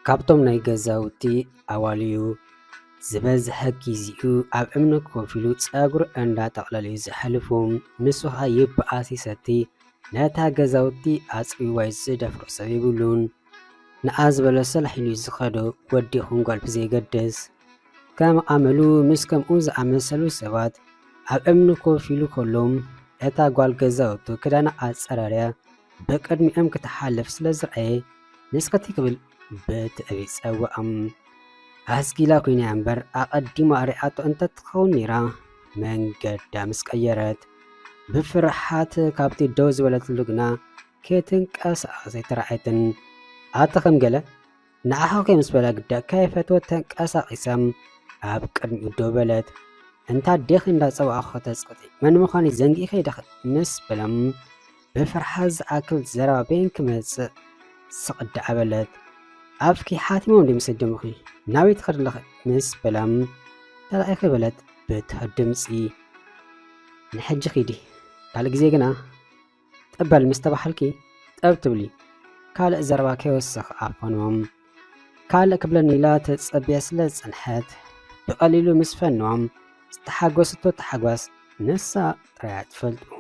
ካብቶም ናይ ገዛውቲ ኣዋልዩ ዝበዝሐ ግዚኡ ኣብ እምኒ ኮፍ ኢሉ ፀጉሪ እንዳጠቕለለ ዘሕልፎም ንሱ ኸ ይበኣስ ይሰቲ ነታ ገዛውቲ ኣፅቢዋይ ዝደፍሮ ሰብ የብሉን። ንኣ ዝበለ ሰልሕ ኢሉ ዝኸዶ ወዲ ይኹን ጓል ብዘይገድስ ከም ዓመሉ ምስ ከምኡ ዝኣመሰሉ ሰባት ኣብ እምኒ ኮፍ ኢሉ ከሎም እታ ጓል ገዛውቱ ክዳና ኣፀራርያ ብቅድሚኦም ክትሓልፍ ስለ ዝረአየ ንስከቲ ክብል ብትዕቢት ፀውዖም። ኣስጊላ ኮይና እምበር ኣቐዲማ ሪኣቶ እንተትኸውን ነይራ መንገዳ ምስ ቀየረት ብፍርሓት ካብቲ ደው ዝበለትሉ ግና ከይትንቀሳቐሰት ተራእየትን። ኣተ ከም ገለ ንዓኻ ከይምስ በላ ግዳእ ከይፈትወት ተንቀሳቒሰም ኣብ ቅድሚኡ ደው በለት። እንታ ደኺ እንዳፀዋዕኸ ተፅቅጢ መን ምዃኑ ዘንጊእኸ ይደኽል ምስ በለም ብፍርሓት ዝኣክል ዘረባ በይን ክመፅእ ስቕዳዕ በለት። ኣብኪ ሓቲሞም ድምሲ ድምኺ ናበይ ትኸድ ኣለኸ ምስ በላም ተላኢኸ በለት ብትሑት ድምፂ። ንሕጂ ኺዲ ካልእ ግዜ ግና ጥበል ምስ ተባሃልኪ ጠብ ትብሊ ካልእ ዘረባ ከይወስኽ ኣፈኖም ካልእ ክብለኒ ኢላ ተፀቢያ ስለ ዝፀንሐት ብቐሊሉ ምስ ፈኖም ዝተሓጎስቶ ተሓጓስ ነሳ ጥራያ ትፈልጡ።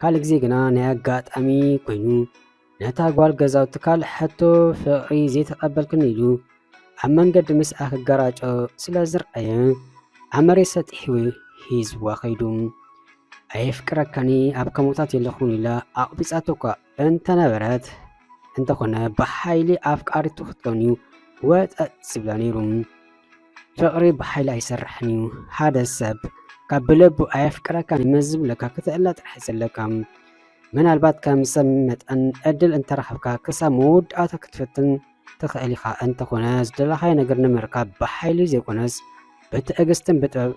ካልእ ግዜ ግና ናይ ኣጋጣሚ ኮይኑ ነታ ጓል ገዛውቲ ካልእ ሕቶ ፍቕሪ ዘይተቐበልክኒ ኢሉ ኣብ መንገዲ ምስኣ ክገራጮ ስለ ዝረአየ ኣብ መሬት ሰጢሑ ሒዝዋ ኸይዱ ኣይፍቅረካኒ ኣብ ከምኡታት የለኹን ኢላ ኣቕቢፃቶ እኳ እንተነበረት እንተኾነ ብሓይሊ ኣፍቃሪቱ ክትኮን እዩ ወጠጥ ዝብላ ነይሩ። ፍቕሪ ብሓይሊ ኣይሰርሕን እዩ። ሓደ ሰብ ካብ ብልቡ ኣየፍቅረካኒ ምስ ዝብለካ ክትእላ ጥራሕ ዘለካ ምናልባት ከም ሰብ መጠን ዕድል እንተረኸብካ ክሳብ መወዳእታ ክትፍትን ትኽእል ኢኻ እንተኾነ ዝደለኻዮ ነገር ንምርካብ ብሓይሊ ዘይኮነስ ብትዕግስትን ብጥበብ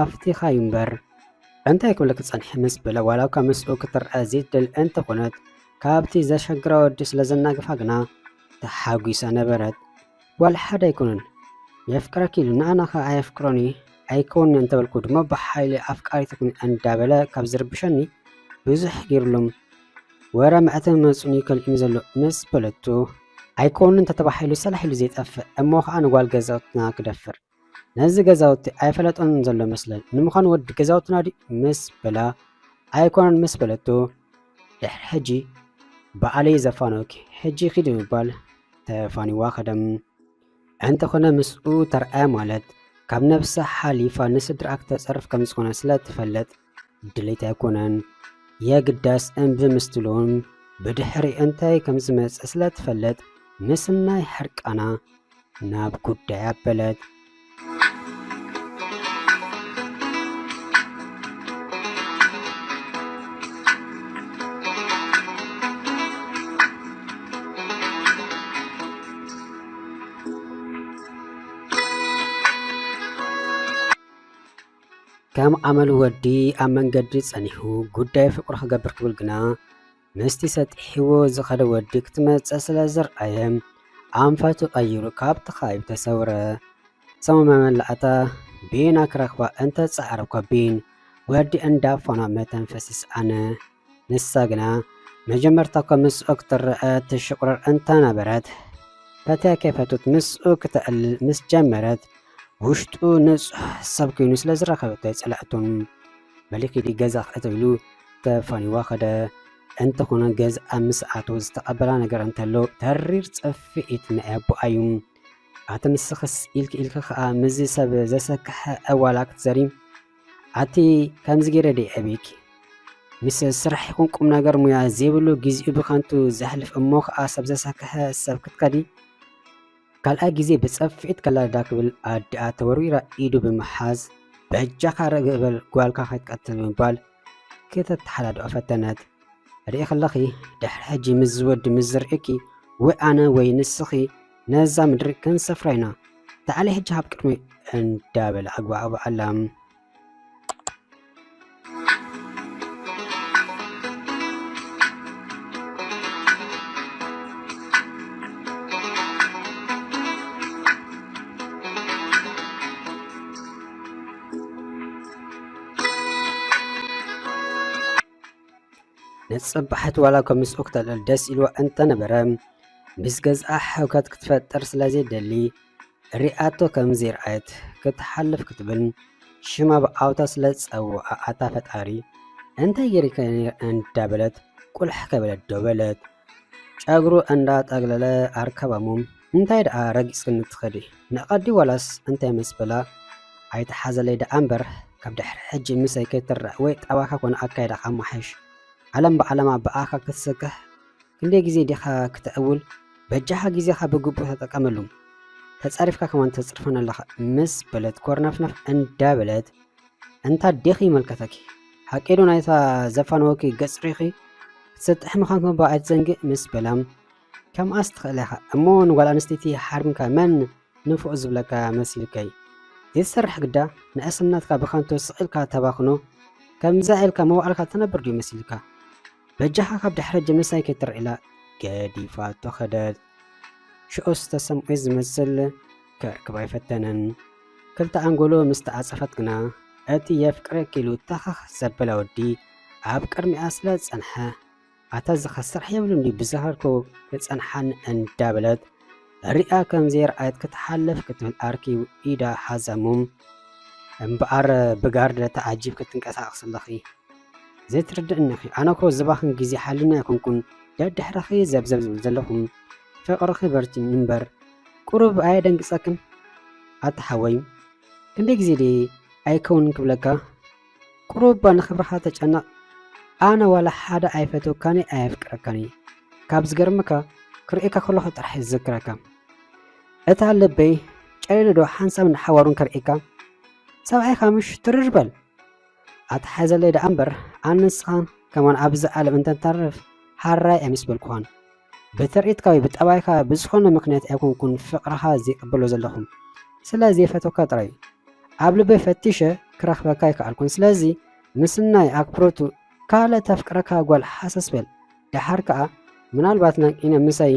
ኣፍቲኻ እምበር እንታይ ክብለክ ትፀንሐ ምስ በለ ዋላ እኳ ምስኡ ክትርአ ዘይትደሊ እንተኾነት ካብቲ ዘሸግራ ወዲ ስለ ዘናግፋ ግና ተሓጒሳ ነበረት። ዋላ ሓደ ኣይኮነን የፍቅረኪ ኢሉ ንኣናኸ ኣየፍቅሮኒ ኣይከውኒ እንተበልኩ ድማ ብሓይሊ ኣፍቃሪትኩኒ እንዳበለ ካብ ዝርብሸኒ ብዙሕ ገይሩሎም ወረ መዕተብ መፁኒ ከልኢኒ ዘሎ ምስ በለቱ ኣይከውኒ እንተተባሂሉ ሰላሕ ኢሉ ዘይጠፍእ እሞ ከዓ ንጓል ገዛውትና ክደፍር ነዚ ገዛውቲ ኣይፈለጦን ዘሎ መስለን ንምዃኑ ወዲ ገዛውትና ዲ ምስ በላ ኣይኮነን ምስ በለቱ ድሕሪ ሕጂ በዓለይ ዘፋኖኪ ሕጂ ኺድ ምባል ተፋኒዋ ኸደም እንተኾነ ምስኡ ተርአያ ማለት ካብ ነብሳ ሓሊፋ ንስድራ ክተፀርፍ ከም ዝኾነ ስለ ትፈለጥ ድሌት ኣይኮነን የግዳስ እምቢ ምስትሎም ብድሕሪ እንታይ ከም ዝመፅእ ስለ ትፈለጥ ምስናይ ሕርቃና ናብ ጉዳይ ኣበለት። ከም ዓመሉ ወዲ ኣብ መንገዲ ፀኒሑ ጉዳይ ፍቅሩ ክገብር ክብል ግና ምስቲ ሰጢሕዎ ዝኸደ ወዲ ክትመፅእ ስለ ዝረአየ ኣንፈቱ ቀይሩ ካብቲ ኻይብ ተሰውረ። ሰሙመ መላእታ ቤና ክረኽባ እንተፀዓረብኳ ቤን ወዲ እንዳፋና መተንፈሲ ሰኣነ። ንሳ ግና መጀመርታ እኳ ምስኡ ክትረአ ትሽቁረር እንተነበረት ፈትያ ከይፈቱት ምስኡ ክትዕልል ምስ ጀመረት ውሽጡ ንጹሕ ሰብ ኮይኑ ስለ ዝረኸበቶ ኣይፀላእቶም መሊክ ዲ ገዛ ክእተው ኢሉ ተፋኒዋ ኸደ። እንተኾነ ገዛ ኣብ ምስኣቱ ዝተቐበላ ነገር እንተሎ ተሪር ፀፊኢት ንኣቦኣ እዩ። ኣተ ንስኽስ ኢልክ ኢልክ ከዓ ምዚ ሰብ ዘሰክሐ ኣዋላ ክትዘሪ ኣቲ ከምዚ ገይረ ደ ኣቤኪ ምስ ስራሕ ይኹን ቁም ነገር ሙያ ዘይብሉ ግዚኡ ብኸንቱ ዘሕልፍ እሞ ከዓ ሰብ ዘሰክሐ ሰብ ክትከዲ ካልኣይ ግዜ ብፀፊኢት ከላዳ ክብል ኣዲኣ ተወርዊራ ኢዱ ብምሓዝ በጃኻ ርግእበል ጓልካ ከይትቀትል ብምባል ክተተሓዳድኦ ፈተነት። ርኢ ኸለኺ ድሕሪ ሕጂ ምስ ዝወዲ ምስ ዝርእኪ ወይ ኣነ ወይ ንስኺ ነዛ ምድሪ ክንሰፍራ ኢና ተዓለይ ሕጂ ሃብ ቅድሚ እንዳበለ ኣግባእባ ኣላ። ነጽባሕት ዋላ ከምስኡ ክተልዕል ደስ ኢልዋ እንተነበረ ምስ ገዝኣ ሕውከት ክትፈጥር ስለዘይደሊ ሪኣቶ ከም ዘይረኣየት ክትሓልፍ ክትብል ሽማ ብኣውታ ስለ ዝፀውዓ ኣታ ፈጣሪ እንታይ ጌሪከ እንዳበለት ቁልሕ ከበለት ዶበለት ጨጉሩ እንዳጠግለለ ኣርከባሞም እንታይ ደኣ ረጊፅክን ትኸዲ ንቐዲ ዋላስ እንታይ መስበላ ኣይተሓዘለይ ደኣ እምበር ካብ ድሕሪ ሕጂ ምሰይ ከይትረአ ወይ ጠባካ ኮነ ኣካይዳ ካመሓሽ ዓለም ብዓለማ ብኣኻ ክትስክሕ ክንደይ ግዜ ዲኻ ክትእውል በጃኻ ግዜኻ ብግቡእ ተጠቀመሉ ተጻሪፍካ ከማን ተጽርፈን ኣለኻ ምስ በለት ኮርነፍነፍ እንዳበለት እንታ ዲኺ መልከተኪ ሓቂዱ ናይታ ዘፋንወኪ ገጽሪኺ ክትሰጥሕ ምዃንኩም ብኣይት ዘንግእ ምስ በላም ከምኣስ ትኽእል ኢኻ እሞ ንጓል ኣንስተይቲ ሓርምካ መን ንፉእ ዝብለካ መሲልከይ ዘይትሰርሕ ግዳ ንእስነትካ ብኸንቱ ስቒልካ ተባኽኖ ከምዛ ኢልካ መዋዕልካ ተነብር ድዩ መሲልካ በጃኻ ካብ ድሕሪ ጅምሳይ ከይትርኢላ ገዲፋቶ ኸደት ሽዑስ ተሰምዑ ዝመስል ክርክብ ኣይፈተነን ክልተ ኣንጎሎ ምስ ተዓፀፈት ግና እቲ የፍቅረ ኪሉ ተኸኽ ዘበለ ወዲ ኣብ ቅድሚኣ ስለ ዝጸንሐ ኣታ ዝኸስርሕ የብሉ እንዲ ብዝኸርኩ ክጸንሓን እንዳበለት ሪኣ ከም ዘይረኣየት ክትሓልፍ ክትብል ኣርኪብ ኢዳ ሓዘሙም እምበኣር ብጋርደ ተዓጂብ ክትንቀሳቐስ ኣለኺ ዘይትርድእኒኺ ኣነኮ ዝባኽን ግዜ ሓሊና ይኮንኩን ደድሕረኺ ዘብዘብ ዝብል ዘለኹም ፍቕርኺ በርቲን እምበር ቁሩብ ኣየደንግጸክን ኣተሓወይ ክንደይ ግዜ ደ ኣይከውን ክብለካ ቁሩብ ንኽብርኻ ተጨነቕ ኣነ ዋላ ሓደ ኣይፈትወካኒ ኣየፍቅረካኒ ካብ ዝገርምካ ክርኢካ ከለኹ ጥራሕ ዝዝክረካ እታ ልበይ ጨሊሉ ዶ ሓንሳብ ንሓዋሩን ከርኢካ ሰብኣይካ ምሽ ትርርበል ኣተሓዘለይ ደኣ እምበር ኣነስኻ ከማን ኣብዚ ዓለም እንተንተርፍ ሓራይ ኣይምስበልኩኻን ብትርኢትካ ወይ ብጠባይካ ብዝኾነ ምክንያት ኣይኮንኩን ፍቕርኻ ዘይቅበሎ ዘለኹም ስለ ዘይፈትወካ ጥራይ ኣብ ልበይ ፈቲሸ ክረኽበካ ይከኣልኩን ስለዚ ምስናይ ኣክብሮቱ ካልእ ተፍቅረካ ጓል ሓሰስ በል ድሓር ከዓ ምናልባት ናቂነ ምሳይ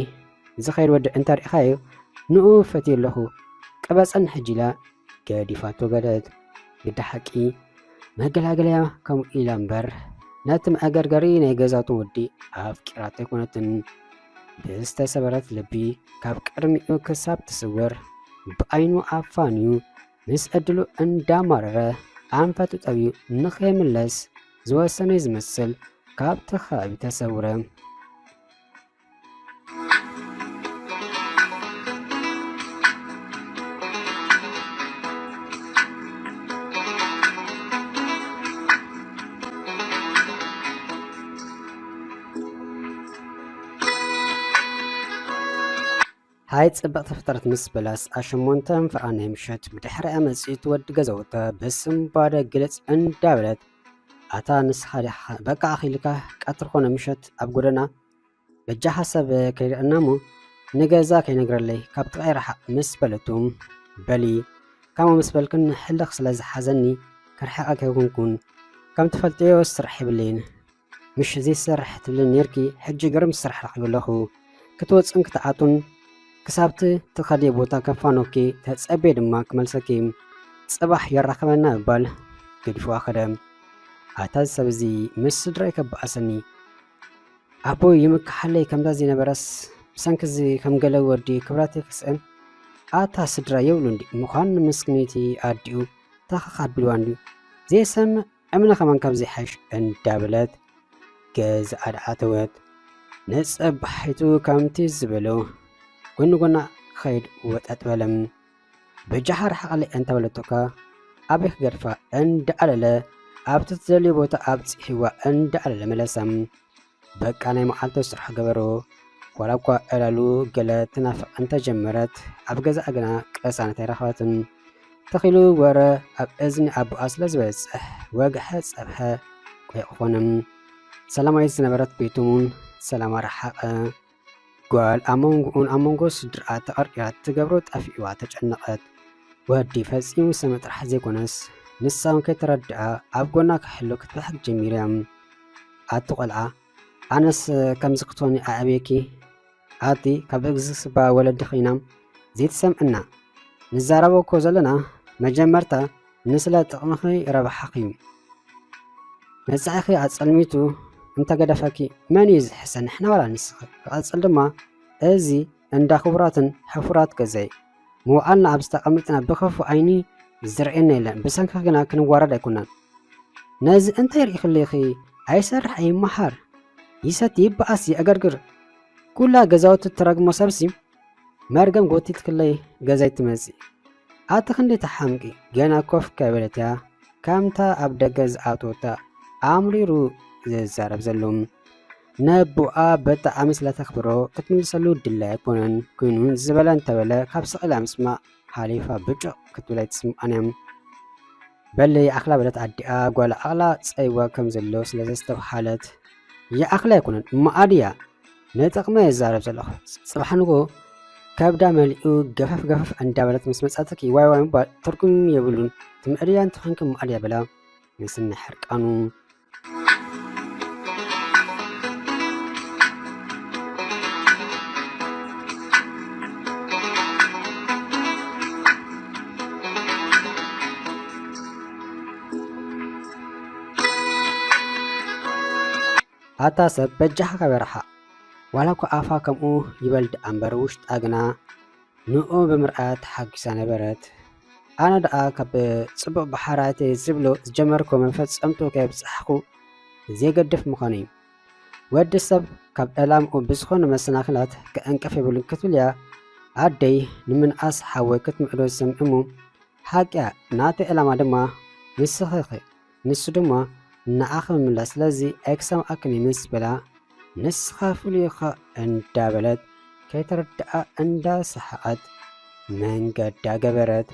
ዝኸይድ ወዲ እንተሪኢኻዮ ንኡ ፈትዮ ኣለኹ ቅበፀን ሕጂላ ገዲፋቶ ገለት ግዳ ሓቂ መገላገለያ ከምኡ ኢላ እምበር ነቲ መኣገርገሪ ናይ ገዛውትን ወዲ ኣፍቂራቶ ኣይኮነትን ብዝተሰበረት ልቢ ካብ ቅድሚኡ ክሳብ ትስወር ብዓይኑ ኣፋንዩ ምስ ዕድሉ እንዳማረረ ኣንፈቱ ጠብዩ ንኸይምለስ ዝወሰነ ዝመስል ካብቲ ከባቢ ተሰውረ ሃይ ጽብቕቲ ፍጥረት ምስ በላስ ኣሸሞንተን ፍርኣን ናይ ምሸት ብድሕሪኣ መጽኢት ወዲ ገዛውታ በስምባደ ግለጽ እንዳበለት ኣታ ንስኻ በቃ ኣኺልካ ቀትር ኮነ ምሸት ኣብ ጎደና በጃ ሓሰብ ከይርአና እሞ ንገዛ ከይነግረለይ ካብ ጥቓይ ረሓቕ ምስ በለቱም በሊ ካሞ ምስ በልክን ሕልኽ ስለ ዝሓዘኒ ከርሕቐ ከይኮንኩን ከም ትፈልጥዮ ስራሕ ይብለይን ምሽ ዘይሰርሕ ትብልን ነርኪ ሕጂ ግርም ስራሕ ረኺቡ ኣለኹ ክትወፅን ክትኣቱን ክሳብቲ ትኸደየ ቦታ ከፋኖኪ ተጸበየ ድማ ክመልሰኪ ጽባሕ የራኸበና እባል ገዲፍዋ ኸደም ኣታ ሰብ እዚ ምስ ስድራይ ከበኣሰኒ ኣቦ ይምክሓለይ ከምዛ ዝነበረስ ብሰንኪ ከም ገለ ወዲ ክብራት ይክስአን ኣታ ስድራ የብሉ እንዲ ምዃን ምስክኒቲ ኣዲኡ ተኸኻቢልዋ እንዲ ዘይሰምዕ እምነ ከማን ካብ ዘይሓሽ እንዳበለት ገዛኣ ደኣ ተወት ነጸባሒቱ ከምቲ ዝበሎ ጎኒ ጎና ኸይድ ወጠጥ በለም በጃኻ ረሓቐለይ እንተበለቶካ ኣበይ ክገድፋ እንዳኣለለ ኣብቲ ትደልዮ ቦታ ኣብፂሒዋ እንዳኣለለ መለሰም በቃ ናይ መዓልቶ ስራሕ ገበሮ ዋላ እኳ ዕላሉ ገለ ትናፍቕ እንተጀመረት ኣብ ገዛኣ ግና ቅሳነት ኣይረኸበትን ተኺሉ ወረ ኣብ እዝኒ ኣቦኣ ስለ ዝበፅሕ ወግሐ ፀብሐ ቆይቕኾንም ሰላማዊት ዝነበረት ቤቱሙን ሰላማ ረሓቐ ጓል ኣመንጎኡን ኣመንጎ ስድርኣ ተቐርቂራ ትገብሮ ጠፊእዋ ተጨነቐት ወዲ ፈጺሙ ሰመ ጥራሕ ዘይኮነስ ንሳውን ከይተረድኣ ኣብ ጎና ክሕሎ ክትበሕግ ጀሚራ ኣቲ ቆልዓ ኣነስ ከምዚ ክትኮኒ ኣዕብየኪ ኣቲ ካብ እግዝስባ ወለዲ ኺና ዘይትሰምዕና ንዛረበኮ ዘለና መጀመርታ ንስለ ጥቕምኺ ረብሓኺ እዩ መጻኢኺ ኣጸልሚቱ እንተገደፈኪ መን እዩ ዝሕሰን ንሕና ዋላ ንስኺ ክቐጽል ድማ እዚ እንዳ ክቡራትን ሕፉራት ገዛይ ምውዓልና ኣብ ዝተቐሚጥና ብኸፉ ዓይኒ ዝርአየና የለን ብሰንኪ ግና ክንዋረድ ኣይኮናን ነዚ እንታይ ርኢ ክለኺ ኣይሰርሕ ኣይመሓር ይሰቲ ይበኣስ ይኣገርግር ኩላ ገዛውቲ ትረግሞ ሰብሲ መርገም ጎቲት ክለይ ገዛይ ትመጽእ ኣቲ ክንደይ ተሓምቂ ገና ኮፍ ከበለት እያ ከምታ ኣብ ደገ ዝኣተወታ ኣምሪሩ ዝዛረብ ዘሎ ነቡኣ ብጣዕሚ ስለተኽብሮ ክትምልሰሉ ድላይ ኣይኮነን ኮይኑ ዝበለ እንተበለ ካብ ስቕላ ምስማዕ ሓሊፋ ብጭቕ ክትብል ኣይትስምዖን እያ በለይ ኣኽላ በለት ኣዲኣ ጓል ኣኽላ ፀይዋ ከም ዘሎ ስለዘስተባሃለት የኣኽላ ኣይኮነን እማኣድያ ነጠቕመ የዛረብ ዘለኹ ጽባሕ ንጎ ከብዳ መሊኡ ገፈፍ እንዳበለት ምስ መጻተኪ ዋይ ምባል ትርጉም የብሉን ትምዕድያ እንትኾንክ እማኣድያ በላ ንስኒ ሕርቃኑ ኣታ ሰብ በጃኻ ከበረኻ ዋላ እኳ ኣፋ ከምኡ ይበል ደኣ እምበር ውሽጣ ግና ንኡ ብምርኣት ሓጊሳ ነበረት ኣነ ደኣ ካብ ጽቡቕ ባሕራቴ ዝብሎ ዝጀመርኮ መፈጸምቶ ከየብፅሕኹ ዘየገድፍ ምዃኑ እዩ ወዲ ሰብ ካብ ዕላምኡ ብዝኾነ መሰናክላት ክዕንቀፍ የብሉን ክትብል እያ ኣደይ ንምንኣስ ሓወይ ክትምዕዶ ዝሰምዕሙ ሓቂያ ናተይ ዕላማ ድማ ንስኺ ንሱ ድማ ንኣኸ ምምላስ ስለዚ ኣይክሰምዓክን ምስ በላ ንስኻ ፍሉይኻ እንዳበለት ከይተረድኣ እንዳሰሓቐት መንገዳ ገበረት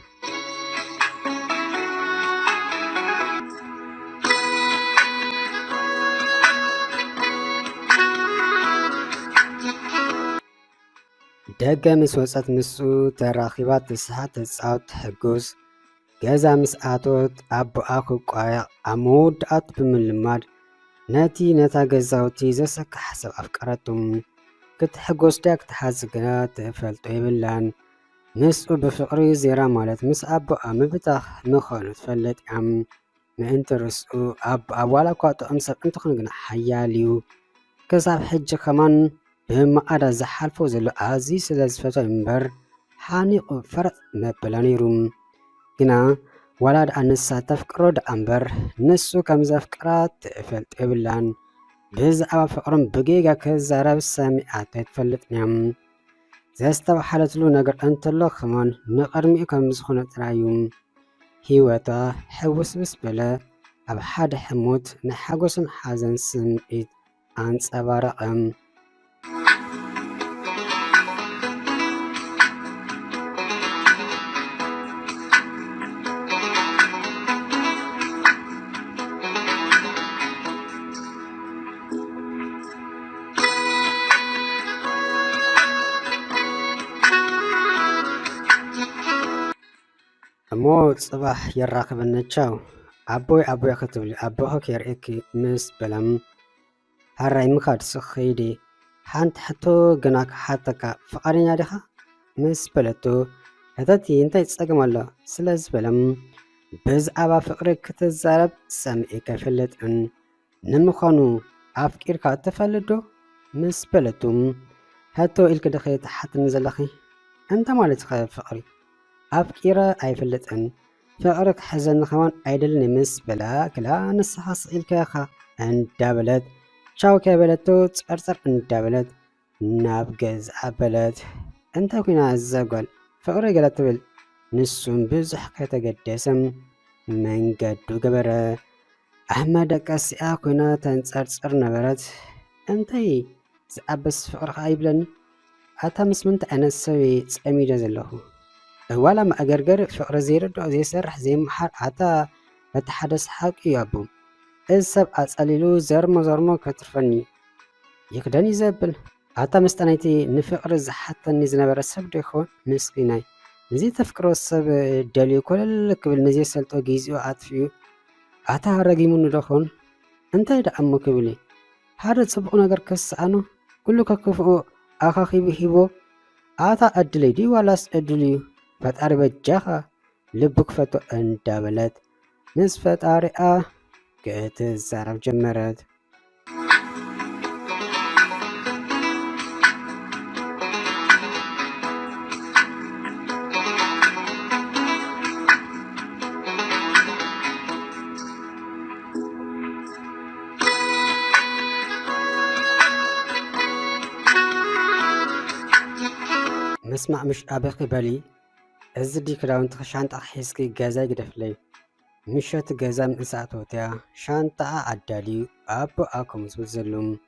ደገ ምስ ወፀት ምስኡ ተራኺባ ትስሓት ተፃወት ትሕጉስ ገዛ ምስ ኣቶት ኣቦኣ ክቋየቕ ኣብ መወዳእቱ ብምልማድ ነታ ገዛውቲ ዘሰክሕ ሰብ ኣፍቀረቱም ክትሕጎስ ዳ ክትሓዝ ግና ትፈልጦ የብላን ምስኡ ብፍቕሪ ዜራ ማለት ምስ ኣቦኣ ምብታኽ ምዃኑ ትፈለጥ እያ ምእንቲ ርስኡ ኣቦኣ ዋላ እኳ ጥቕም ሰብ እንትኾን ግና ሓያል እዩ ክሳብ ሕጂ ከማን ብማኣዳ ዝሓልፎ ዘሎ ኣዝዩ ስለ ዝፈቶ እምበር ሓኒቑ ፈረጥ መበላ ነይሩ ግና ዋላ ደኣ ንሳ ተፍቅሮ ደኣ እምበር ንሱ ከም ዘፍቅራ ትፈልጦ የብላን ብዛዕባ ፍቕሮም ብጌጋ ክዛረብ ሰሚዓት ኣይትፈልጥን እያ ዘስተባሓለትሉ ነገር እንተሎ ከማን ንቐድሚኡ ከም ዝኾነ ጥራዩ ሂወታ ሕውስብስ በለ ኣብ ሓደ ሕሞት ንሓጎስን ሓዘን ስምዒት ኣንጸባረቐ እሞ ጽባሕ የራኽበነ ቻው ኣቦይ ክትብል ኣቦኸ ከይርእኪ ምስ በለም ሃራይ ምኻድ ስኸይዲ ሓንቲ ሕቶ ግና ክሓተካ ፈቃደኛ ዲኻ ምስ በለቶ ሕተቲ እንታይ ትጸግም ኣሎ ስለ ዝበለም ብዛዕባ ፍቕሪ ክትዛረብ ሰምዒ ከይፈለጥን ንምዃኑ ኣፍቂርካ ትፈልጥ ዶ ምስ በለቱ ሕቶ ኢልክ ድኸ ተሓትኒ ዘለኺ እንታይ ማለት ኸ ፍቕሪ ኣፍቂረ ኣይፈልጥን ፍቕሪ ክሕዘኒ ኸማን ኣይደልን ምስ በላ ክላ ንስኻ ስኢልካ ኢኻ እንዳበለት ቻው ከበለቶ ጸርጸር እንዳበለት ናብ ገዛ በለት እንታይ ኮይና ዘጓል ፍቕሪ ገለ ትብል ንሱም ብዙሕ ከተገደሰም መንገዱ ገበረ ኣሕመድ ቀሲኣ ኮይና ተንጸርጽር ነበረት እንታይ ዝኣበስ ፍቕሪ ኸ ኣይብለኒ ኣታ ምስ ምንታይ ዓይነት ሰብ ጸሚደ ዘለኹ ዋላ ማእገርገር ፍቕሪ ዘይርድኦ ዘይሰርሕ ዘይመሓር ኣታ በቲ ሓደ ሰሓቅ እዩ ኣቦ እዚ ሰብ ኣጸሊሉ ዘርሞ ከትርፈኒ ይክደን ይዘብል ኣታ ምስጠናይቲ ንፍቕሪ ዝሓተኒ ዝነበረ ሰብ ዶ ይኾን ምስኪናይ ነዚ ተፍቅሮ ሰብ ደልዩ ኮለል ክብል ነዚ ሰልጦ ጊዜኡ ኣጥፍዩ ኣታ ረጊሙኒ ዶኾን እንታይ ደኣሞ ክብል ሓደ ጽቡቕ ነገር ከስኣኖ ኩሉ ከክፍኡ ኣኻኺቡ ሂቦ ኣታ ዕድለይ ዲ ዋላስ ዕድል እዩ ፈጣሪ በጃኻ ልቡ ክፈቶ እንዳበለት ምስ ፈጣሪኣ ክትዛረብ ጀመረት مسمع مش أبقي بالي أزدي كراون تخشانت أحسكي جازاي قدفلي مشت جازا من ساعتوتيا شانتا عدالي أبو أكم زلوم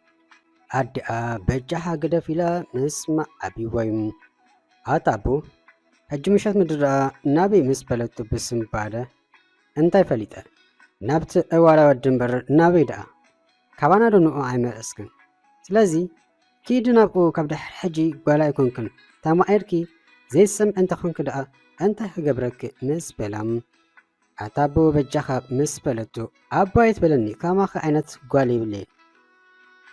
أدعى بجاها قدفلا مسمع أبي ويم أتابو هج مشت مدرا نابي مسبلتو بسم بعده انتي فليتا نابت أولا ودنبر نابي دا كابانا دونو عيمة أسكن سلازي كي دنابو كابده حجي قوالا يكونكن تاما إيركي زي السم أنت خونك دا أنت خقبرك مسبلام أتابو بجاها مسبلتو أبا يتبلني كاما خاينت قوالي بلي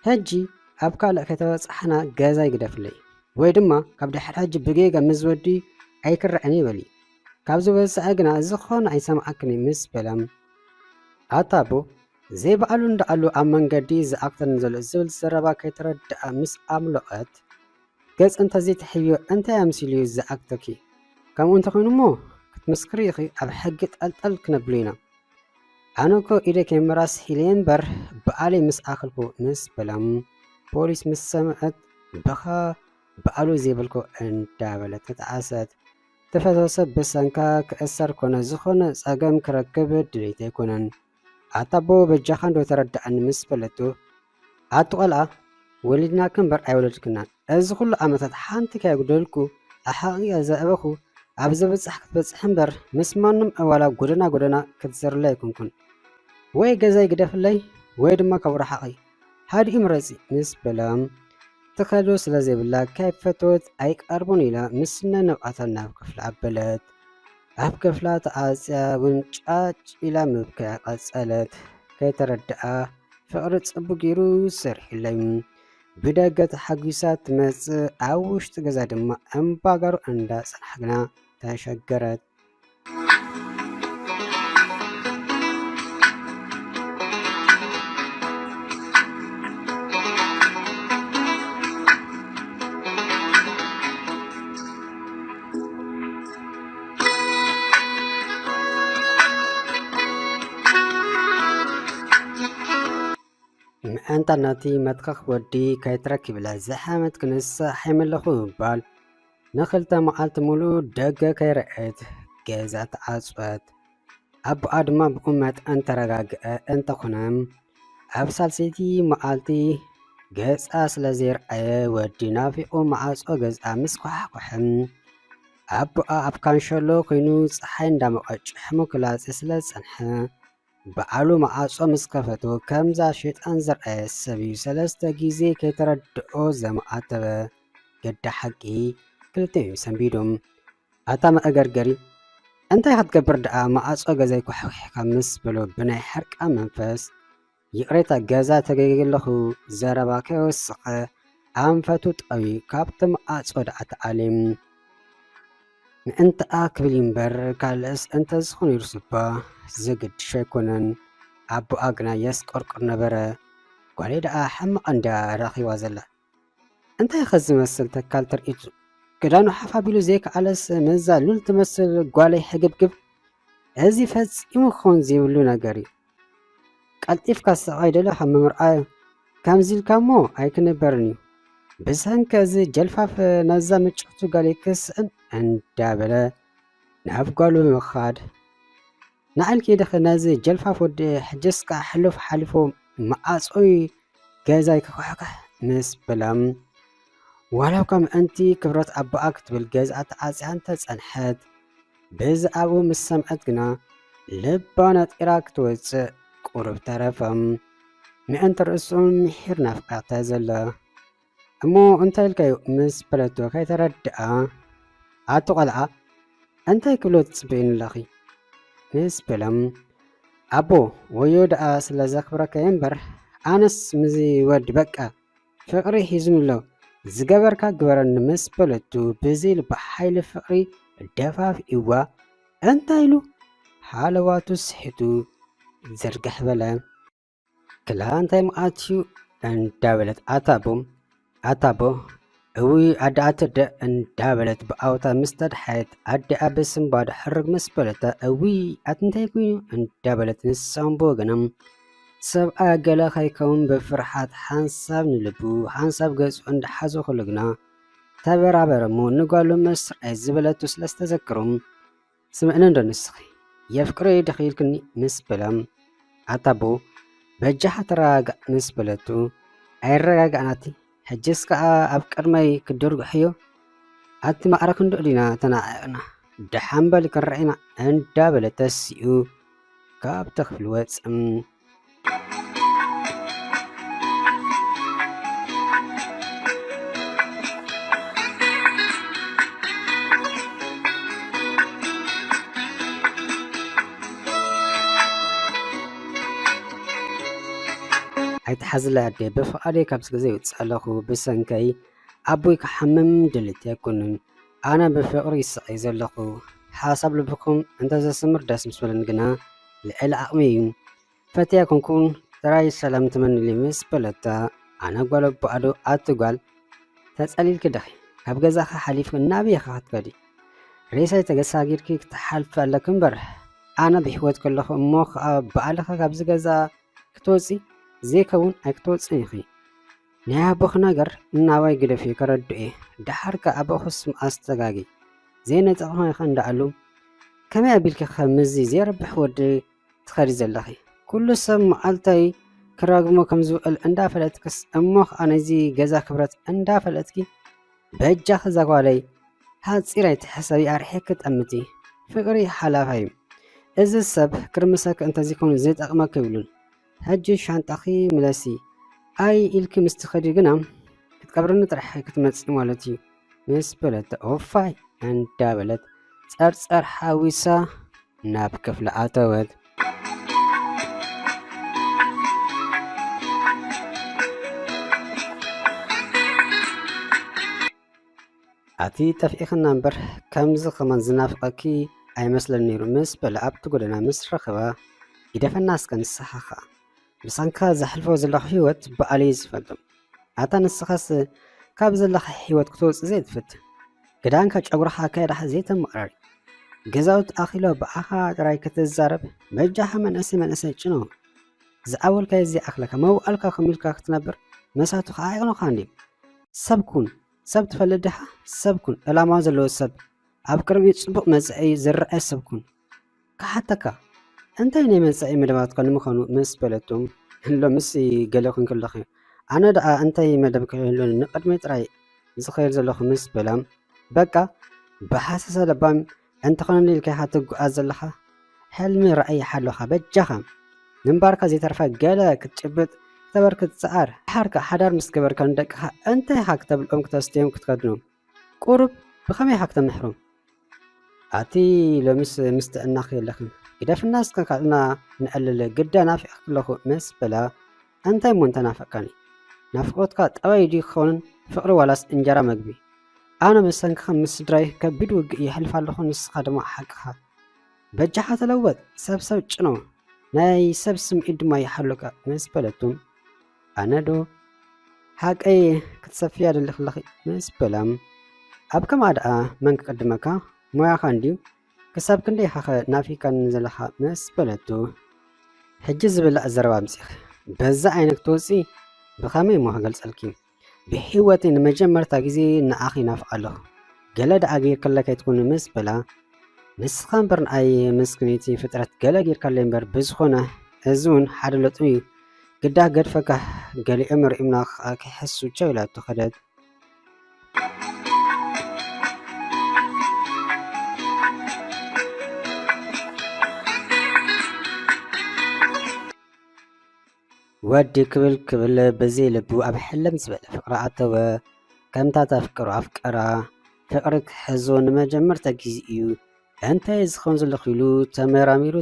هجي أبكا لأكتواز أحنا غازاي قدفلي ويدما كابده حجي بقيقا مزودي أي كرعني بلي كابزو بس أغنى زخون أي سمعكني مسبلام أتابو زي بقالو ندقالو أمان قدي زأكتر نزل الزول سربا كيترد مس أملقات قز أنت زي تحيو أنت يامسيليو زأكتكي كم أنت خونو مو كتمسكريخي أب حقت ألتلك نبلينا أنوكو إيدي كامراس حيلين بر بقالي مس آخلكو مس بلام بوليس مس سمعت بخا بقالو زيبلكو اندابلت تتعاسد تفتوسب بسانكا كأسر كونا زخون ساقم كركب دريتي كونان أتابو بجاخان دو تردأن مسبلتو أتقلع ولدنا كنبر أي ولدكنا أزخل أمتت حانتك يقدلكو أحاقي أزأبخو أبزبت سحكت بسحنبر مسمانم أولا قدنا كتزر لا يكونكن وي قزاي قدف اللي وي دما كبر حقي هاد إمرزي مسبلام تخلو سلازي بالله كيف فتوت أيك أربون إلى مسنا نوعاتنا بكفل عبلت أبكفلات آسيا ونشاج إلى مبكى قصالت كي تردأ فقرت أبوكيرو سرح الليم بداقة حقيسات مس أوش تقزاد ما أمباقر أندا سنحقنا تشجرت أنت ناتي متخخ ودي كي تركب لزحامة كنسة حمل بال نخلت معالت مولو دقة كي رأيت جازات عصوات أب أدما بأمت أنت رقاق أنت خنام أب سالسيتي معالتي جاز أسل زير أي ودينا في عصو جاز مسكوح وحم أب كان شلو كينو صحين دام حمو كلاس إسلاس أنحا بقالو معاصو مسكفتو كمزا شيطان زرع السبيو سلسة جيزي كي تردقو زمعاتبا قد حقي كلتو سنبيدوم أتام أقرقري أنت يحد قبر معاصو غزاي كوحوح كمس بلو بناي حرق منفس يقريتا غزا تغيغلخو زربا كيوسقه أنفتو تقوي كابت معاصو تعلم أنت أكبلين بر كالس أنت زخون يرسبا زقد شيكونن أبو أغنا يسقرقر نبرا قولي دا حمق اندا راخي وازلا أنت يخز مسل تكال ترئيتو كدانو حفا بيلو زيك علس منزا لول تمثل قولي حقبقب هزي فز يمخون زيولو ناقري قالت إفكا السعايد لها ممرآيو كامزيل كامو أيك نبرنيو بس هنكازي جلفاف نزا مجحتو قالي كسن اندابلا نعف قالو مخاد نعل كي دخل نازي جلفاف ودي حجسكا حلوف حلفو معاصوي جازاي كخوحكا مس بلام ولو كم انتي كبرت أباك تبل جازات عاسيان تسأنحد بز أبو مسامعت قنا لبانات إراك توزع قرب ترفم مئن ترأسون محير نافق اعتازل أمو انت الكيو مس بلتو كي تردأ أتقلع انت كلو تسبين لغي مس بلام أبو ويود سلازك بركة ينبر أنس مزي ود بكا فقري حزن له زقبركا قبرن مس بلتو بزيل بحيل فقري الدفاف إيوا انتايلو حالواتو سحتو زرقح بلا كلا انتاي مقاتيو اندابلت أتابو أوي أدعت دا اندابلت بأوتا مستد حيث أدى أبسم بعد حرق مسبلتا أوي أتنتاي كوينو اندابلت نسان بوغنم سب أقلا خيكون بفرحات حانساب نلبو حانساب قيسو عند حازو خلقنا ተበራበረ እሞ ንጓሉ መስርዓይ ዝበለቱ ስለስተዘክሮም ስምዕነ እንዶ ንስኺ የፍቅረ ደኺልክኒ ምስ በላም ኣታቦ በጃኻ ተረጋጋእ ምስ በለቱ ኣይረጋጋእናቲ ሕጅስ ከዓ ኣብ ቅድመይ ክድርግሕዮ ኣቲ ማዕረ ክንዶ ዲና ተናዓቕና ደሓንበል ክንርአና እንዳበለ ተሲኡ ካብ ተኽፍል ወፅም ኣይተሓዝለ ኣዴ ብፍቓደይ ካብዚ ግዜ ይውፅእ ኣለኹ ብሰንከይ ኣቦይ ክሓምም ድልት ኣይኮንን ኣነ ብፍቕሪ ይስቀይ ዘለኹ ሓሳብ ልብኩም እንተዘስምር ደስ ምስ በለኒ ግና ልዕሊ ዓቕሚ እዩ ፈትያ ኮንኩን ጥራይ ሰላም ትመኒሊ ምስ በለታ ኣነ ጓል ኣቦኣዶ ኣትጓል ተጸሊልክ ደኺ ካብ ገዛኻ ሓሊፍክ እናበይኻ ክትከዲ ሬሳይ ተገሳጊርኪ ክትሓልፍ ኣለክ እምበር ኣነ ብሕይወት ከለኹ እሞ ከዓ በዓልኻ ካብዚ ገዛ ክትወፂ ዘይከውን ኣይክትወፅን ኢኺ ናይ ኣቦኽ ነገር እናባይ ግደፊ ከረድኡ እየ ድሓርካ ኣቦኽስ ኣስተጋጊ ዘይነፀቕኻ ኢኻ እንዳኣሉ ከመይ ኣቢልኪ ከምዚ ዘይረብሕ ወዲ ትኸዲ ዘለኺ ኩሉ ሰብ መዓልታይ ክረግሞ ከም ዝውዕል እንዳፈለጥክስ እሞ ከዓ ነዚ ገዛ ክብረት እንዳፈለጥኪ በጃኺ ዘጓለይ ሓፂራይ ትሕሰቢ ኣርሒክ ክትጠምቲ ፍቅሪ ሓላፋ እዩ እዚ ሰብ ክርምሰክ እንተዚኮኑ ዝጠቕመክ ይብሉን ሕጂ ሻንጣኺ ምለሲ ኣይ ኢልኪ ምስ ትኸዲ ግና ክትቀብርኒ ጥራሕ ክትመፅእ ማለት እዩ ምስ በለተ ኦፋይ እንዳበለት ጸርጸር ሓዊሳ ናብ ክፍሊ ኣተወት ኣቲ ጠፊእኽና እምበር ከምዚ ኸመን ዝናፍቐኪ ኣይመስለን ነይሩ ምስ በለ ኣብቲ ጎደና ምስ ረኸባ ይደፈና እስከ ንስኻ ኸ ብሳንካ ዘሕልፎ ዘለኹ ህይወት በዓለይ ዝፈልጦም ኣታ ንስኻስ ካብ ዘለኻ ህይወት ክትወፅእ ዘይትፍት ክዳንካ ጨጉርኻ ኣካየዳኻ ዘይተመቕራሪ ገዛውት ኣኺሎ ብኣኻ ጥራይ ክትዛረብ በጃኻ መንእሰይ ጭኖ ዝዓወልካዮ ዘይኣኽለካ መውዓልካ ከሚልካ ክትነብር መሳቱኻ ኣይቕኖኻ እንዲ ሰብ ኩን ሰብ ትፈልጥ ዲኻ ሰብ ኩን ዕላማው ዘለዎ ሰብ ኣብ ቅድሚኡ ፅቡቕ መፅአይ ዝረአ ሰብ ኩን ክሓተካ እንታይ ናይ መፅአይ መደባትካ ንምዃኑ ምስ በለቶም ሎምስ ገለ ኩን ከለኺ ኣነ ደኣ እንታይ መደብ ክህልዎን ንቅድመይ ጥራይ ዝኸይድ ዘለኹ ምስ በላም በቃ ብሓሰሰ ለባም እንተኾነ ኢልካ ኢኻ ትጓዓዝ ዘለኻ ሕልሚ ራእይ ሓለኻ በጃኻ ምንባርካ ዘይተርፈ ገለ ክትጭብጥ ተበርክ ትፀዓር ሓርካ ሓዳር ምስ ገበርካ ንደቅኻ እንታይ ኢኻ ክተብልኦም ክተስትዮም ክትከድኖም ቁሩብ ብኸመይ ኢኻ ክተምሕሮም ኣቲ ሎምስ ምስትእናኺ የለኽን ይደፍና እስከ ካልእና ንዕልል ግዳ ናፊቕ ክለኹ ምስ በላ እንታይ ሞ እንተናፈቅካኒ ናፍቆትካ ጠባይ ዲ ክኸውንን ፍቕሪ ዋላስ እንጀራ መግቢ ኣነ መሰንክኸ ምስ ስድራይ ከቢድ ውግእ ይሕልፍ ኣለኹ ንስኻ ድማ ሓቅኻ በጃኻ ተለወጥ ሰብ ጭኖ ናይ ሰብ ስምዒት ድማ ይሓሉካ ምስ በለቱም ኣነ ዶ ሓቀይ ክትሰፍያ ደሊ ክለኺ ምስ በላም ኣብ ከማ ደኣ መን ክቅድመካ ሞያኻ እንድዩ ክሳብ ክንደይ ኢኻ ናፊካን ዘለኻ ምስ በለቱ ሕጂ ዝብላዕ ዘረባ ምፅኽ በዛ ዓይነት ክትወፂ ብኸመይ ሞ ክገልፀልኪ ብሕይወተይ ንመጀመርታ ግዜ ንኣኺ ናፍቕ ኣለኹ ገለ ደኣ ጌርከለካ ይትኩን ምስ በላ ንስኻ እምበር ንኣይ ምስክነቲ ፍጥረት ገለ ጌርካለይ እምበር ብዝኾነ እዚ እውን ሓደ ለጡ እዩ ግዳ ገድፈካ ገሊኦም ርኢምና ከዓ ክሕሱ ቸው ኢላቶ ኸደት ወዲ ክብል በዘይ ልቡ ኣብ ሕለም ዝበለ ፍቅሪ ኣተወ ከምታ ተፍቅሮ ኣፍቀራ ፍቅሪ ክሕዞ ንመጀመርታ ግዜ እዩ እንታይ ዝኸውን ዘሎ ኺሉ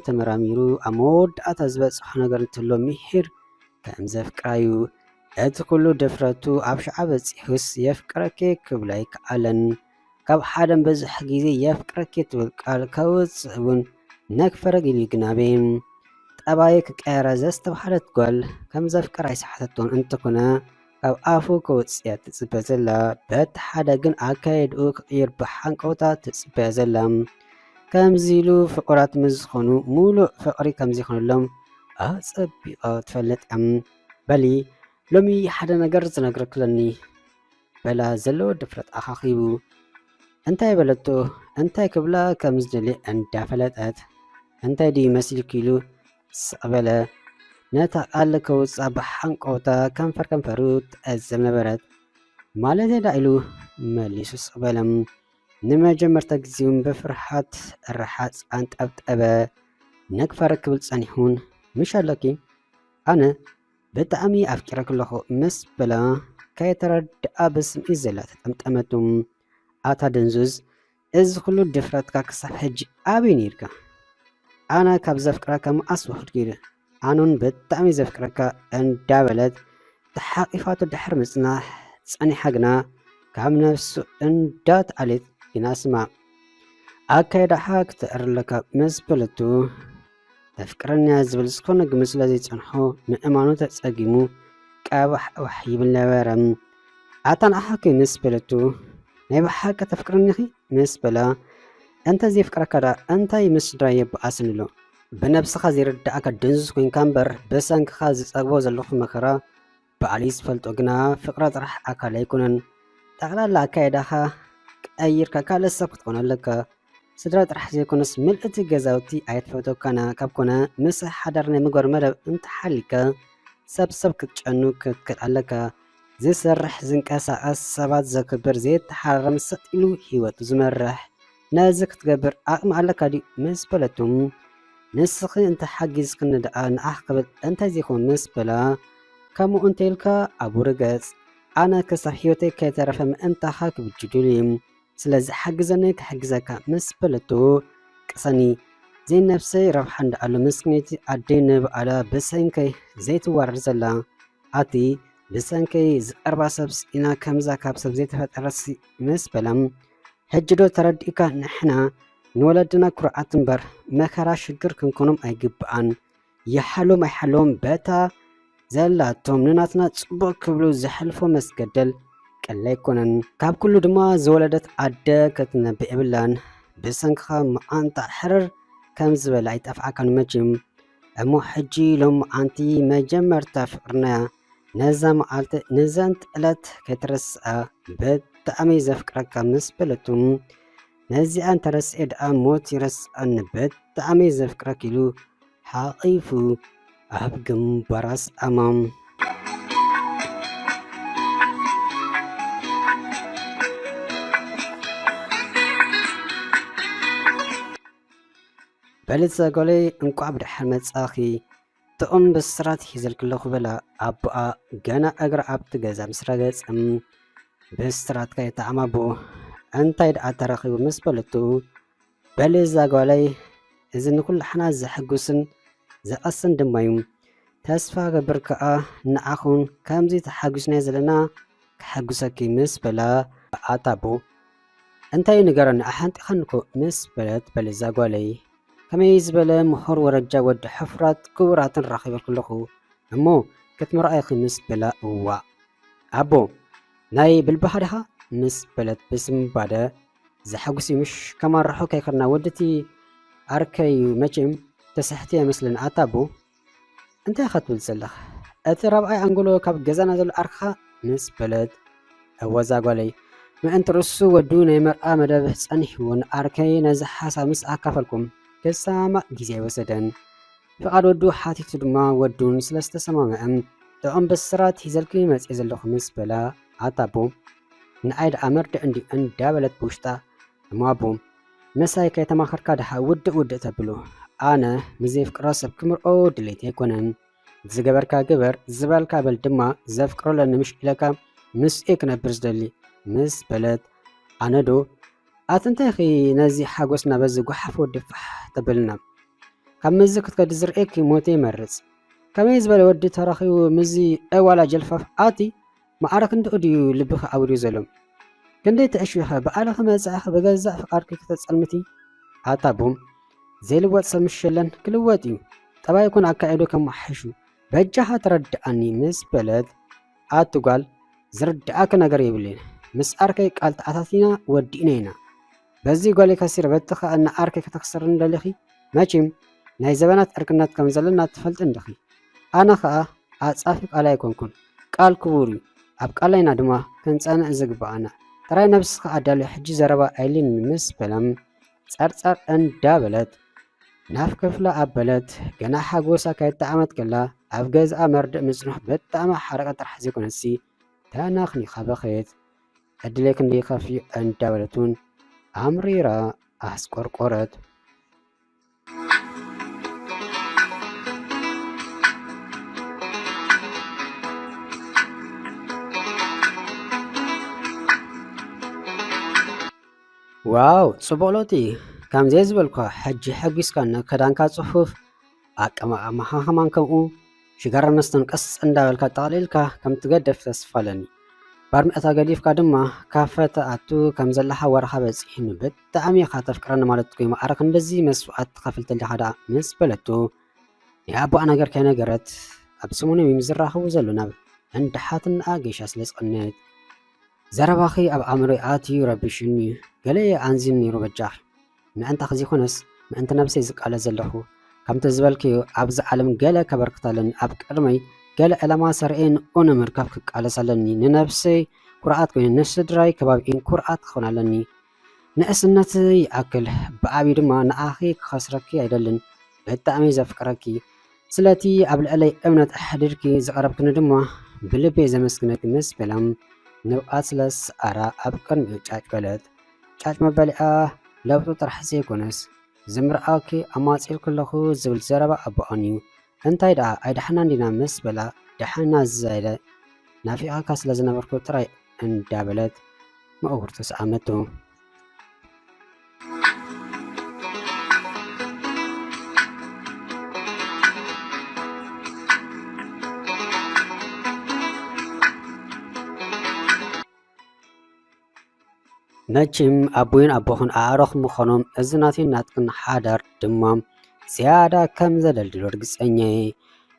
ተመራሚሩ ኣብ መወዳእታ ዝበፅሖ ነገር እንትህሎ ምሒር ከም ዘፍቅራዩ እቲ ኩሉ ድፍረቱ ኣብ ሸዓ በፂሑስ የፍቅረኬ ክብላ ይከኣለን ካብ ሓደን በዝሕ ግዜ የፍቅረኬ ትብል ቃል ከውፅእ እውን ነክፈረግ ኢሉ ይግናቤን ጠባይ ክቀየረ ዘስተባሃለት ጓል ከም ዘፍቅራ ይሰሓተቶን እንትኮነ ካብ ኣፉ ከውፅያ ትፅበ ዘላ በቲ ሓደ ግን ኣካየድኡ ክቕይር ብሓንቀውታ ትፅበያ ዘላ ከምዚ ኢሉ ፍቁራት ምዝኾኑ ሙሉእ ፍቅሪ ከምዘይኮነሎም ኣፀቢቓ ትፈልጥ በሊ ሎሚ ሓደ ነገር ዝነግረክለኒ በላ ዘለዎ ድፍረት ኣኻኺቡ እንታይ በለቶ እንታይ ክብላ ከም ዝደሊ እንዳፈለጠት እንታይ ድዩ መስልክ ኢሉ ስቕበለ ነታ ቃል ከውፃ ብሓንቆታ ከንፈሩ ትዕዘብ ነበረት ማለት ዳ ኢሉ መሊሱ ስቕበለም ንመጀመርታ ጊዜውን ብፍርሓት ርሓፅ አንጠብጠበ ነግፈረ ክብል ጸኒሑን ምሻለኪ ኣነ ብጣዕሚ ኣፍቂረክ ኣለኹ ምስ በላ ከይተረድኣ ብስምዒት ዘላ ተጠምጠመቱም ኣታ ደንዙዝ እዚ ኩሉ ድፍረትካ ክሳብ ሕጂ ኣበይ ነይርካ ኣነ ካብ ዘፍቅረካ መዓስ ውሕድ ገይረ ኣኑን ብጣዕሚ ዘፍቅረካ እንዳበለት ተሓቂፋቶ ድሕር ምጽናሕ ጸኒሓ ግና ካብ ነፍሱ እንዳትዓለት ግና ስማ ኣካይዳሓ ክትዕርለካ ምስ በለቱ ተፍቅረኛ ዝብል ዝኾነ ግምት ስለ ዘይጸንሖ ምእማኑ ተጸጊሙ ቀባሕ ይብል ነበረ ኣታ ንኣሓኪ ምስ በለቱ ናይ ብሓቂ ተፍቅረኒኺ ምስ በላ እንተ ዘይፍቅረካ ዳ እንታይ ምስ ስድራ የበኣስን ኣሎ ብነብስኻ ዘይርዳእካ ድንዙዝ ኮንካ እምበር ብሰንኪኻ ዝጸግቦ ዘለኹ መከራ ባዕሊ ዝፈልጦ ግና ፍቅረ ጥራሕ ኣካል ኣይኮነን ጠቕላላ ኣካይዳኻ ቀይርካ ካልእ ሰብ ክትኾን ኣለካ ስድራ ጥራሕ ዘይኮነስ ምልእቲ ገዛውቲ ኣይትፈተካና ካብ ኮነ ምስ ሓዳር ናይ ምግባር መደብ እንትሓሊካ ሰብ ክትጨኑ ክትክእል ኣለካ ዝሰርሕ ዝንቀሳቐስ ሰባት ዘክብር ዘይተሓራረም ሰጥ ኢሉ ሂወቱ ዝመርሕ ነዚ ክትገብር ኣቕሚ ኣለካ ድዩ ምስ በለቱም ንስኺ እንተሓጊዝክኒ ደኣ ንኣኽ ክብል እንታይ ዘይኮን ምስ በላ ከምኡ እንተኢልካ ኣቡር ገጽ ኣነ ክሳብ ሂወተይ ከይተረፈ ምእንታኻ ክብጅዱል እዩ ስለዚ ሓግዘኒ ክሕግዘካ ምስ በለቱ ቅሰኒ ዘይነፍሰይ ረብሓ እንዳኣሎ ምስክነቲ ኣደይ ንበኣላ ብሰንከይ ዘይትዋረድ ዘላ ኣቲ ብሰንከይ ዝቐርባ ሰብ ኢና ከምዛ ካብ ሰብ ዘይተፈጠረሲ ምስ በላም ሕጂ ዶ ተረዲእካ ንሕና ንወለድና ኩርዓት እምበር መከራ ሽግር ክንኮኖም ኣይግብኣን ይሓሎም ኣይሓሎም በታ ዘላቶም ንናትና ጽቡቕ ክብሉ ዘሕልፎ መስገደል ቀላ ኣይኮነን ካብ ኩሉ ድማ ዝወለደት ኣደ ክትነብእ የብላን ብሰንኪኻ መዓንታ ሕርር ከም ዝበላ ኣይጠፍዓካን መችም እሞ ሕጂ ሎም መዓንቲ መጀመርታ ፍቅርናያ ነዛ መዓልቲ ንዘንት ዕለት ከይትረስኣ ብጣዕሚ ዘፍቅረካ ምስ በለቱም ነዚኣ እንተረስኤ ደኣ ሞት ይረስኣኒ ብጣዕሚ ዘፍቅረክ ኢሉ ሓቒፉ ኣብ ግንባራ ሰኣማም በልት ዘጎለይ እንቋዕ ብድሕር መጻኺ ጥቕም ብስራት ሒዘልክለኹ በላ ኣቦኣ ገና እግሪ ኣብቲ ገዛ ምስ ረገጽም ብስራትካ የተዓማቦ እንታይ ደኣ ተረኺቡ ምስ በለቱ በልት ዘጎለይ እዚ ንኩላሕና ዘሐጉስን ዘቐስን ድማ እዩ ተስፋ ገብር ከዓ ንኣኹን ከምዚ ተሓጒስናይ ዘለና ክሐጉሰኪ ምስ በላ ኣታቦ እንታይ ንገረኒ ኣሓንጢኸንኮ ምስ በለት በልት ዘጎለይ ከመይ ዝበለ ምሁር ወረጃ ወዲ ሕፍራት ክቡራትን ራኺበል ከለኹ እሞ ክትምርኣይኺ ምስ በላ እዋ ኣቦ ናይ ብልባኻ ዲኻ ምስ በለት ብስምባደ ዘሐጉስ ምሽ ከማርሖ ከይኸርና ወድቲ ኣርከዩ መቼም ተስሕቲ የመስልን ኣታቦ እንታይ ኢኻ ትብል ዘለኻ እቲ ራብኣይ ኣንጎሎ ካብ ገዛና ዘሎ ኣርክኻ ምስ በለት እወ ዘጎለይ ምእንቲ ርእሱ ወዱ ናይ መርኣ መደብ ጸኒሕዎ ንኣርከይ ነዚ ሓሳብ ምስ ኣካፈልኩም ክሳማዕ ግዜ ኣይወሰደን ፍቓድ ወዱ ሓቲቱ ድማ ወዱን ስለዝተሰማምዐም ጥቕም ብስራት ሒዘልኪ መፅእ ዘለኹ ምስ በላ ኣታቦ ንኣይ ደኣ መርድእ እንዲ እንዳበለት ብውሽጣ እሞ ኣቦ መሳይ ከይተማኸርካ ድሓ ውድእ ተብሎ ኣነ ምዘይፍቅሮ ሰብ ክምርኦ ድሌት ኣይኮነን ዝገበርካ ግበር ዝበልካ በል ድማ ዘፍቅሮለኒ ምሽ ኢለካ ምስኡ ክነብር ዝደሊ ምስ በለት ኣነ ዶ ኣትንታይኺ ነዚ ሓጎስና በዚ ጓሓፍ ወዲፋሕ ተብልና ካብ ምዚ ክትከዲ ዝርኤኪ ሞተ ይመርፅ ከመይ ዝበለ ወዲ ተረኺቡ ምዚ እዋላ ጀልፋፍ ኣቲ ማዕረክ እንድኡ ድዩ ልብኺ ኣውድዩ ዘሎ ክንደይ ትዕሽኸ ብኣለኺ መጻእኺ ብገዛእ ፍቓድኪ ክተጸልምቲ ኣታቦም ዘይልወጥ ሰብ ምሽ የለን ክልወጥ እዩ ጠባይ ይኩን ኣካይዶ ከመሓይሹ በጃኻ ተረድኣኒ ምስ በለት ኣትጓል ዝርድኣክ ነገር የብልን ምስ ኣርከይ ቃል ተኣታቲና ወዲእና ኢና በዚ ጓሌ ከሲር በትኻ እና ኣርከይ ከተክስርን ደሊኺ መቼም ናይ ዘበናት ዕርክነት ከም ዘለና ትፈልጥ እንደኺ ኣነ ከዓ ኣጻፊ ቃል ኣይኮንኩን ቃል ክቡር እዩ ኣብ ቃላይና ድማ ክንጸንዕ ዝግባኣና ጥራይ ነብስኻ ኣዳልዮ ሕጂ ዘረባ ኣይልን ምስ በለም ጸርጸር እንዳበለት ናብ ክፍላ ኣበለት ገና ሓጎሳ ከይተዓመት ከላ ኣብ ገዝኣ መርድእ ምጽኑሕ ብጣዕሚ ሓረቐ ጥራሕ ዘይኮነሲ ተናኽኒኻ በኸየት ዕድለይ ክንደይ ከፍዩ እንዳበለቱን ኣምሪራ ኣስቆርቆረት። ዋው ጽቡቕ ለውጢ ከምዘይ ዝበልኳ ሕጂ ሕጊስካ ክዳንካ ጽፉፍ ኣቀማቕማኻ ኸማን ከምኡ ሽጋራ መስተን ቀስ እንዳበልካ ጠቕሊልካ ከም ትገደፍ ተስፋ ኣለኒ። ባርሚዕታ ገዲፍካ ድማ ካፈተ ኣቱ ከም ዘለኻ ወርኻ በፂሕኒ ብጣዕሚ ኢኻ ተፍቅረኒ ማለት ኮይኑ ኣረክ እንደዚ መስዋዕት ትኸፍል ተለኻ ደኣ ምስ በለቶ ናይ ኣቦኣ ነገር ከይነገረት ኣብ ሰሙኖም ዝራኸቡ ዘሎ ናብ እንዳሓትና ጌሻ ስለ ዝቐነየት ዘረባኺ ኣብ ኣእምሮይ ኣትዩ ረቢሽኒ ገለ ኣንዚን ነይሩ በጃኺ ምእንታ ኸዚኾነስ ምእንቲ ነብሰይ ዝቃለስ ዘለኹ ከምቲ ዝበልክዮ ኣብዚ ዓለም ገለ ከበርክታለኒ ኣብ ቅድመይ ገለ ዕላማ ሰርኤን ንኡነ ምርካብ ክቃለስ ኣለኒ ንነብሰይ ኩርዓት ኮይኑ ንስድራይ ከባቢኡን ኩርዓት ክኾን ኣለኒ ንእስነት ይኣክል ብዓብዪ ድማ ንኣኺ ክኸስረኪ ኣይደልን ብጣዕሚ ዘፍቅረኪ ስለቲ ኣብ ልዕለይ እምነት ኣሕድድኪ ዝቐረብክኒ ድማ ብልቤ ዘመስግነኪ ምስ በላም ንብኣት ስለ ዝሰኣራ ኣብ ቅድሚኡ ጫጭ በለት። ጫጭ መበሊኣ ለውጡ ጥራሕ ዘይኮነስ ዝምርኣኪ ኣማጺል ከለኹ ዝብል ዘረባ ኣቦኣን እዩ። እንታይ ደኣ ኣይድሓናን ዲና ምስ በላ ድሓና ዝዛይለ ናፊቓካ ስለ ዝነበርኩ ጥራይ እንዳበለት መእውር ተሰኣመቶ። መችም ኣቦይን ኣቦኹን ኣዕሮኽ ምኾኖም እዚ ናትዩን ናትክን ሓዳር ድማ ዝያዳ ከም ዘደልድሎ ርግፀኛ እየ።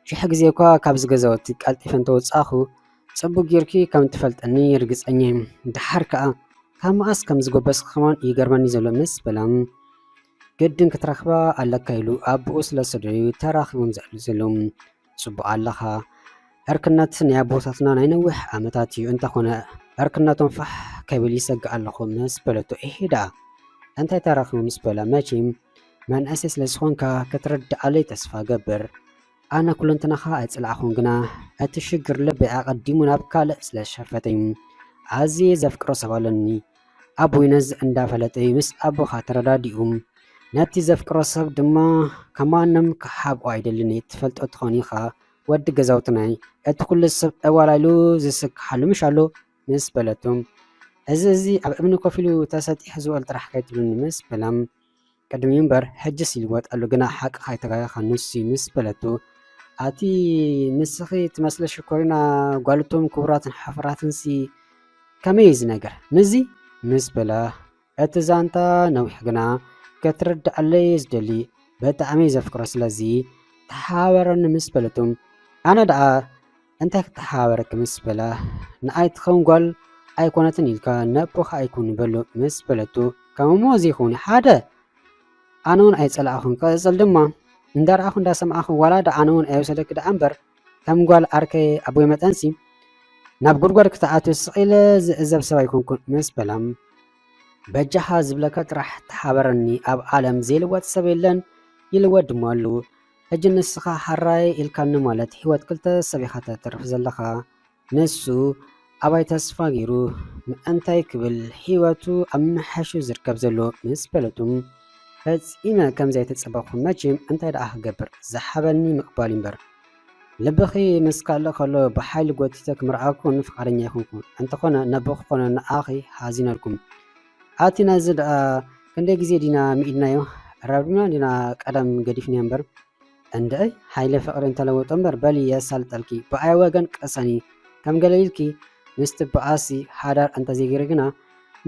ሽሕ ግዜ እኳ ካብዚ ገዛወቲ ቀልጢፈ እንተወፃኹ ፅቡቅ ጌርኪ ከም ትፈልጠኒ ርግፀኛ እየ። ድሓር ከዓ ካብ መዓስ ከም ዝጎበስ ክኸውን ይገርመኒ ዘሎ ምስ በላም ግድን ክትረኽባ ኣለካ ኢሉ ኣቦኡ ስለ ሰደዩ ተራኺቦም ዘዕሉ ዘሎም ፅቡቅ ኣለኻ እርክነት ናይ ኣቦታትና ናይ ነዊሕ ዓመታት እዩ እንተኾነ እርክነቶም ፋሕ ከብል ይሰግእ ኣለኹ ምስ በለቶ ይሄዳ እንታይ ተራኺቡ ምስ በላ መቼም መንእሰይ ስለ ዝኾንካ ክትርዳኣለይ ተስፋ ገብር ኣነ ኩለንትናኻ ኣይፅላዕኹን ግና እቲ ሽግር ልበይ ኣቐዲሙ ናብ ካልእ ስለ ዝሸፈተይ ኣዝየ ዘፍቅሮ ሰብ ኣለኒ ኣቦይ ነዚ እንዳፈለጠይ ምስ ኣቦኻ ተረዳዲኡ ነቲ ዘፍቅሮ ሰብ ድማ ከማንም ክሓብኦ ኣይደልን ትፈልጦ ትኾን ኢኻ ወዲ ገዛውትናይ እቲ ኩሉ ሰብ እዋላይሉ ዝስክሓሉ ምሽ ኣሎ ምስ በለቶም እዚ ኣብ እምኒ ኮፍ ኢሉ ተሰጢሕ ዝውዕል ጥራሕ ከይትብሉኒ ምስ በላም ቅድሚኡ እምበር ሕጅስ ይልወጥ ኣሎ ግና ሓቂ ካይተጋየኻ ንሱ ምስ በለቶ ኣቲ ንስኺ ትመስለ ሽኮሪና ጓልቶም ክቡራትን ሓፍራትንሲ ከመይ እዚ ነገር ንዚ ምስ በላ እቲ ዛንታ ነዊሕ ግና ክትርዳኣለይ ዝደሊ ብጣዕሚ ዘፍቅሮ ስለዚ ተሓባበረኒ ምስ በለቶም ኣነ ደኣ እንታይ ክትሓባበረኪ ምስ በላ ንኣይ ትኸውን ጓል ኣይኮነትን ኢልካ ነቦኻ ኣይኮን በሎ ምስ በለቶ ከምሞ ዘይኸውን ሓደ ኣነ እውን ኣይፀላእኹን ቅፅል ድማ እንዳረኣኹ እንዳሰማዓኹ ዋላ ዳ ኣነ እውን ኣይወሰደክ ዳ እምበር ከም ጓል ኣርከ ኣቦይ መጠንሲ ናብ ጉድጓድ ክትኣትዮ ስቂለ ዝእዘብ ሰብ ኣይኮንኩን ምስ በላም በጃኻ ዝብለካ ጥራሕ ተሓበረኒ ኣብ ዓለም ዘይልወጥ ሰብ የለን ይልወጥ ድማ ኣለዉ ሕጂ ንስኻ ሓራይ ኢልካኒ ማለት ሂወት ክልተ ሰብ ኢኻ ተተርፍ ዘለኻ ንሱ ኣባይ ተስፋ ገይሩ ምእንታይ ክብል ሂወቱ ኣብ ምሕሹ ዝርከብ ዘሎ ምስ በለቱም ፈፂመ ከምዘይ ተፀበኹ መቼም እንታይ ደኣ ክገብር ዝሓበኒ ምቕባል እምበር ልብኺ ምስ ካልእ ከሎ ብሓይሊ ጎቲተ ክምርኣኩን ፍቃደኛ ይኹንኩን እንተኾነ ነቦኹ ኮነ ንኣኺ ሓዚነልኩም ኣቲ ነዚ ደኣ ክንደይ ግዜ ዲና ሚኢድናዮ ረብና ዲና ቀደም ገዲፍና እምበር እንደይ ሓይሊ ፍቅሪ እንተለወጦ እምበር በሊ የሳልጠልኪ ብኣይ ወገን ቀሰኒ ከም ገለ ኢልኪ ምስቲ በኣሲ ሓዳር እንተዘይገይረ ግና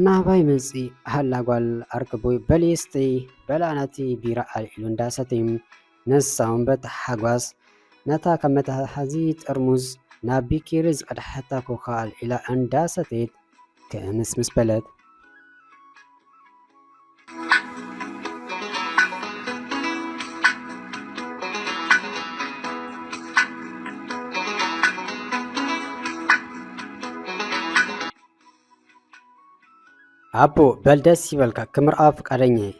ናባይ መፂ ሃላ ጓል ኣርክቦይ በሊስተይ በላዕነቲ ቢራ ኣልዒሉ እንዳሰተይ ነሳውን በቲ ሓጓስ ነታ ካብ መትሓዚ ጥርሙዝ ናብ ቢኬሪ ዝቀድሐታ ኮካ ኣልዒላ እንዳሰተየት ክምስምስ በለት። ኣቦ በልደስ ይበልካ ክምርኣው ፍቃደኛ እየ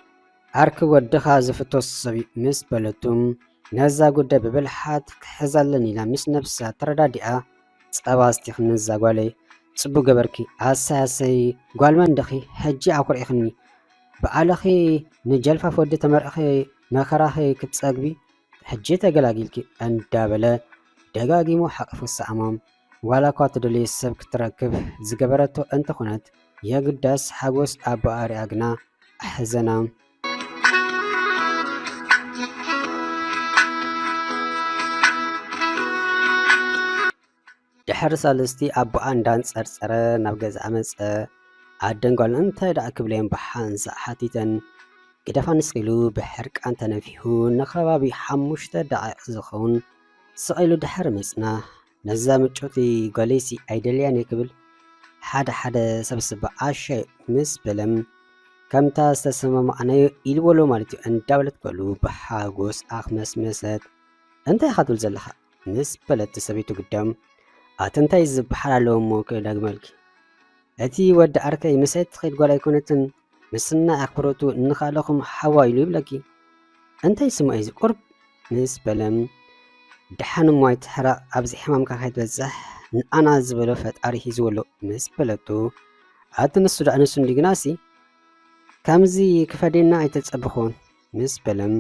ኣርኪ ወድኻ ዝፍቶስ ሰቢ ምስ በለቱም ነዛ ጉዳይ ብብልሓት ክሕዛለን ኢላ ምስ ነብሳ ተረዳዲኣ ጸባ እስቲ ክንዛ ጓለይ ጽቡቕ ገበርኪ ኣሳያሰይ ጓልመንደኺ ሕጂ ኣኩርኢኽኒ በዓለኺ ንጀልፋፍ ወዲ ተመርኺ መኸራኺ ክትጸግቢ ሕጂ ተገላጊልኪ እንዳበለ ደጋጊሙ ሓቕፉ ሰኣሞም ዋላ እኳ ትደልዮ ሰብ ክትረክብ ዝገበረቶ እንተኾነት የግዳስ ሓጎስ ኣቦ ኣርያ ግና ኣሕዘና ድሕሪ ሰለስቲ ኣቦኣ እንዳንጸርጸረ ናብ ገዛ መጸ ኣደን ጓል እንታይ ደኣ ክብለየን ብሓንሳ ሓቲተን ገደፋ ንስኢሉ ብሕርቃን ተነፊሑ ንኸባቢ 5 ደቂቕ ዝኸውን ስቂሉ ድሕሪ መጽና ነዛ ምጮቲ ጓለይሲ ኣይደልያን ክብል ሓደ ሓደ ሰብስባ ኣሻይ ምስ በለም ከምታ ዝተሰማማዕናዮ ኢልወሎ ማለት እዩ እንዳበለት ጓሉ ብሓጎስ ኣኽመስመሰት እንታይ ኢኻ ትብል ዘለኻ ምስ በለት ሰበይቱ ግዳም ኣቲ እንታይ ዝበሃል ኣለዎ እሞ ክዳግመልኪ እቲ ወዲ ኣርከይ ምሰት ትኸይድ ጓል ኣይኮነትን ምስና ኣክብሮቱ እንኻለኹም ሓዋኢሉ ይብለኪ እንታይ ስሙ እዩ ቁርብ ምስ በለም ድሓን እሟይ ትሕራቕ ኣብዚ ሕማምካ ከይትበፅሕ ንኣና ዝበሎ ፈጣሪ ሒዝወሎ ምስ በለቱ ኣቲ ንሱ ዳኣ ንሱ እንዲግናሲ ከምዚ ክፈደና ኣይተጸብኾን ምስ በለም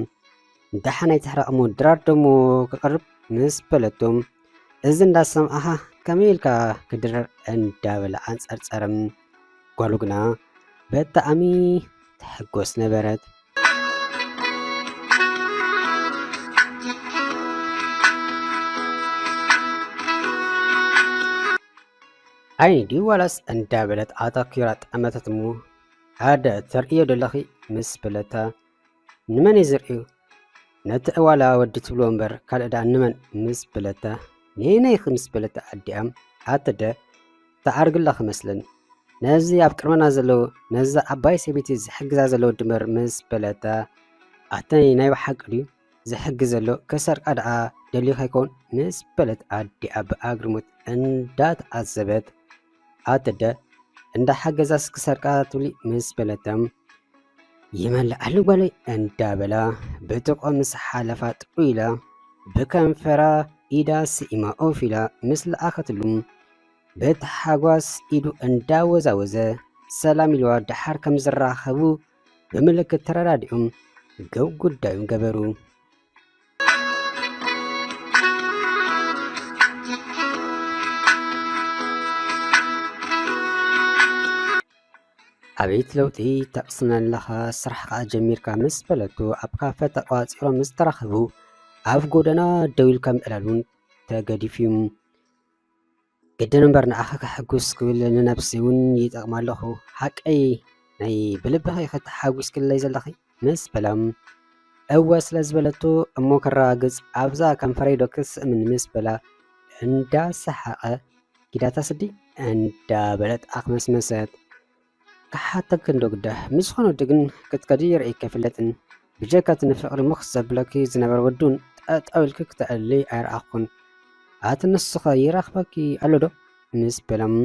ድሓን ኣይትሕራቕ እሞ ድራር ደሞ ክቐርብ ምስ በለቶም እዚ እንዳሰምዓኻ ከመይ ኢልካ ክድረር እንዳበለ ኣንጸርጸረም ጓሉ ግና ብጣዕሚ ትሕጎስ ነበረት ኣይኒ ድዩ ዋላስ እንዳበለት ኣተኪራ ጠመተት እሞ ሓደ ተርእዮ ደለኺ ምስ በለታ ንመን እዩ ዝርእዩ ነቲ እዋላ ወዲ ትብሎ እምበር ካልእ ዳ ንመን ምስ በለታ ንየነይኺ ምስ በለታ ኣዲኣም ኣተደ ተዓርግላ ክመስለኒ ነዚ ኣብ ቅድመና ዘለዎ ነዛ ዓባይ ሰበይቲ ዝሕግዛ ዘለዎ ድምር ምስ በለታ ኣተይ ናይ ባሓቂ ድዩ ዝሕግዝ ዘሎ ከሰርቃ ደኣ ደልዩ ከይኮን ምስ በለት ኣዲኣ ብኣግርሞት እንዳተዓዘበት ኣተደ እንዳሓገዛስ ክሰርቃ ትብሊ ምስ በለተም ይመልኣሉ ጓለይ እንዳበላ ብጥቆ ምስ ሓለፋ ጥዑ ኢላ ብከንፈራ ኢዳ ስኢማ ኦፍ ኢላ ምስ ለኣኸትሉ ብተሓጓስ ኢዱ እንዳወዛወዘ ሰላም ኢልዋ ድሓር ከም ዝራኸቡ ብምልክት ተረዳዲኦም ገው ጉዳዩ ገበሩ ኣቤት ለውጢ ተቕስነለኻ ስራሕካ ጀሚርካ ምስ በለቱ ኣብ ካፈ ተቋፂሮም ምስ ተራኸቡ ኣብ ጎደና ደው ኢልካ ምዕላሉን ተገዲፍዮም ግድን እምበር ንኣኻ ክሕጉስ ክብል ንነብሲ እውን ይጠቕማ ኣለኹ ሓቀይ ናይ ብልብኺ ክትሓጒስ ክለይ ዘለኺ ምስ በላም እወ ስለ ዝበለቱ እሞ ክረጋግፅ ኣብዛ ከንፈረይ ዶ ክስእምን ምስ በላ እንዳሰሓቐ ጊዳታ ስዲ እንዳበለት ኣኽመስመሰት ክሓተክ እንዶ ግዳ ምስ ዝኾነ ወዲ ግን ክትከዲ ይርአይ ከይፍለጥን ብጀካት ንፍቕሪ ሙኽ ዘብለኪ ዝነበረ ወዱን ጠጠው ኢልክ ክትዕሊ ኣይረኣኹን ኣቲ ንስኸ ይራኽበኪ ኣሎ ዶ ምስ በሎም